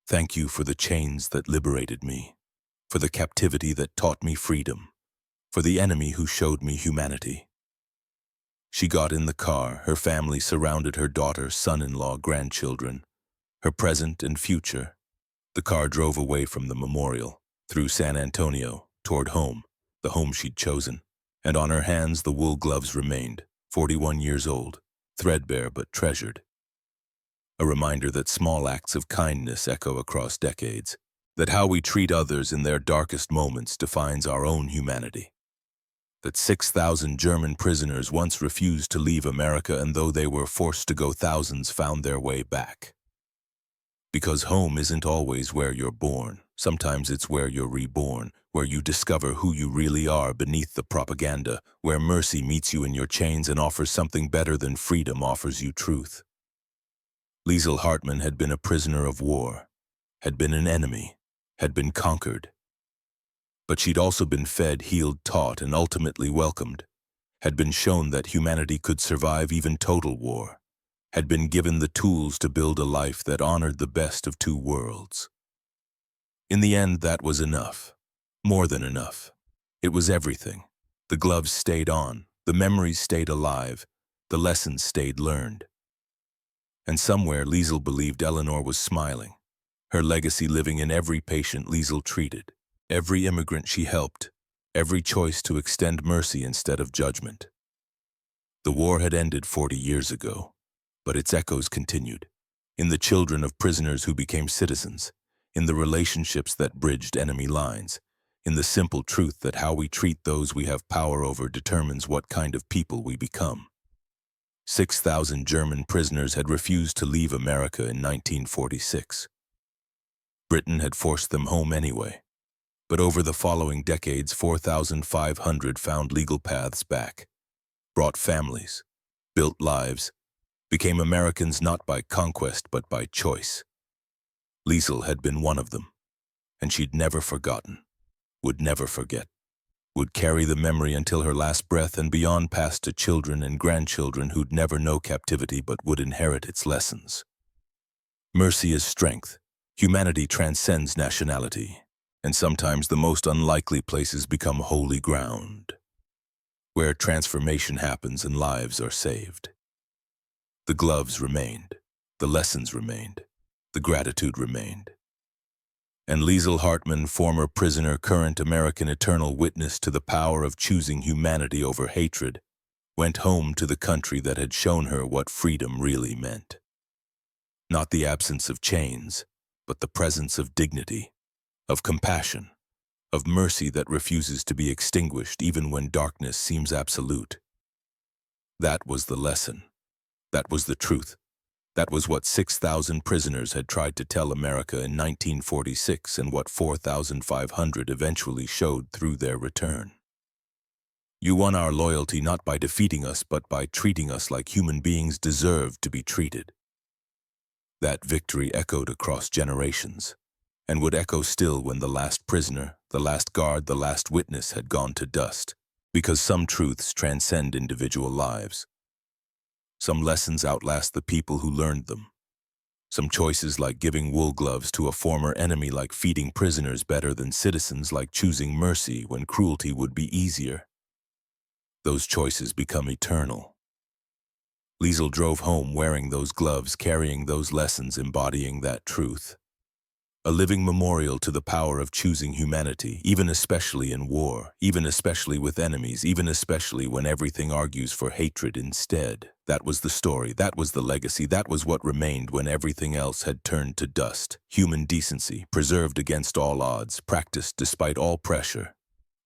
Thank you for the chains that liberated me, for the captivity that taught me freedom, for the enemy who showed me humanity. She got in the car, her family surrounded her daughter, son-in-law, grandchildren, her present and future. The car drove away from the memorial, through San Antonio, toward home, the home she'd chosen, and on her hands the wool gloves remained, 41 years old, threadbare but treasured. A reminder that small acts of kindness echo across decades, that how we treat others in their darkest moments defines our own humanity. That 6,000 German prisoners once refused to leave America, and though they were forced to go, thousands found their way back. Because home isn't always where you're born. Sometimes it's where you're reborn, where you discover who you really are beneath the propaganda, where mercy meets you in your chains and offers something better than freedom offers you truth. Liesl Hartmann had been a prisoner of war, had been an enemy, had been conquered. But she'd also been fed, healed, taught, and ultimately welcomed, had been shown that humanity could survive even total war, had been given the tools to build a life that honored the best of two worlds. In the end, that was enough. More than enough. It was everything. The gloves stayed on, the memories stayed alive, the lessons stayed learned. And somewhere Liesl believed Eleanor was smiling, her legacy living in every patient Liesl treated, every immigrant she helped, every choice to extend mercy instead of judgment. The war had ended 40 years ago, but its echoes continued, in the children of prisoners who became citizens, in the relationships that bridged enemy lines, in the simple truth that how we treat those we have power over determines what kind of people we become. 6,000 German prisoners had refused to leave America in 1946. Britain had forced them home anyway, but over the following decades, 4,500 found legal paths back, brought families, built lives, became Americans not by conquest but by choice. Liesl had been one of them, and she'd never forgotten, would never forget, would carry the memory until her last breath and beyond, passed to children and grandchildren who'd never know captivity but would inherit its lessons. Mercy is strength. Humanity transcends nationality, and sometimes the most unlikely places become holy ground, where transformation happens and lives are saved. The gloves remained, the lessons remained, the gratitude remained. And Liesl Hartmann, former prisoner, current American eternal witness to the power of choosing humanity over hatred, went home to the country that had shown her what freedom really meant. Not the absence of chains, but the presence of dignity, of compassion, of mercy that refuses to be extinguished even when darkness seems absolute. That was the lesson. That was the truth. That was what 6,000 prisoners had tried to tell America in 1946 and what 4,500 eventually showed through their return. You won our loyalty not by defeating us but by treating us like human beings deserved to be treated. That victory echoed across generations, and would echo still when the last prisoner, the last guard, the last witness had gone to dust, because some truths transcend individual lives. Some lessons outlast the people who learned them. Some choices, like giving wool gloves to a former enemy, like feeding prisoners, better than citizens, like choosing mercy when cruelty would be easier. Those choices become eternal. Liesl drove home wearing those gloves, carrying those lessons, embodying that truth. A living memorial to the power of choosing humanity, even especially in war, even especially with enemies, even especially when everything argues for hatred instead. That was the story, that was the legacy, that was what remained when everything else had turned to dust. Human decency, preserved against all odds, practiced despite all pressure,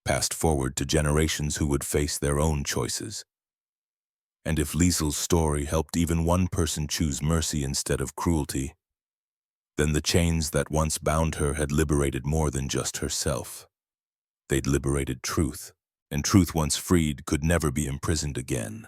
passed forward to generations who would face their own choices. And if Liesl's story helped even one person choose mercy instead of cruelty, then the chains that once bound her had liberated more than just herself. They'd liberated truth, and truth once freed could never be imprisoned again.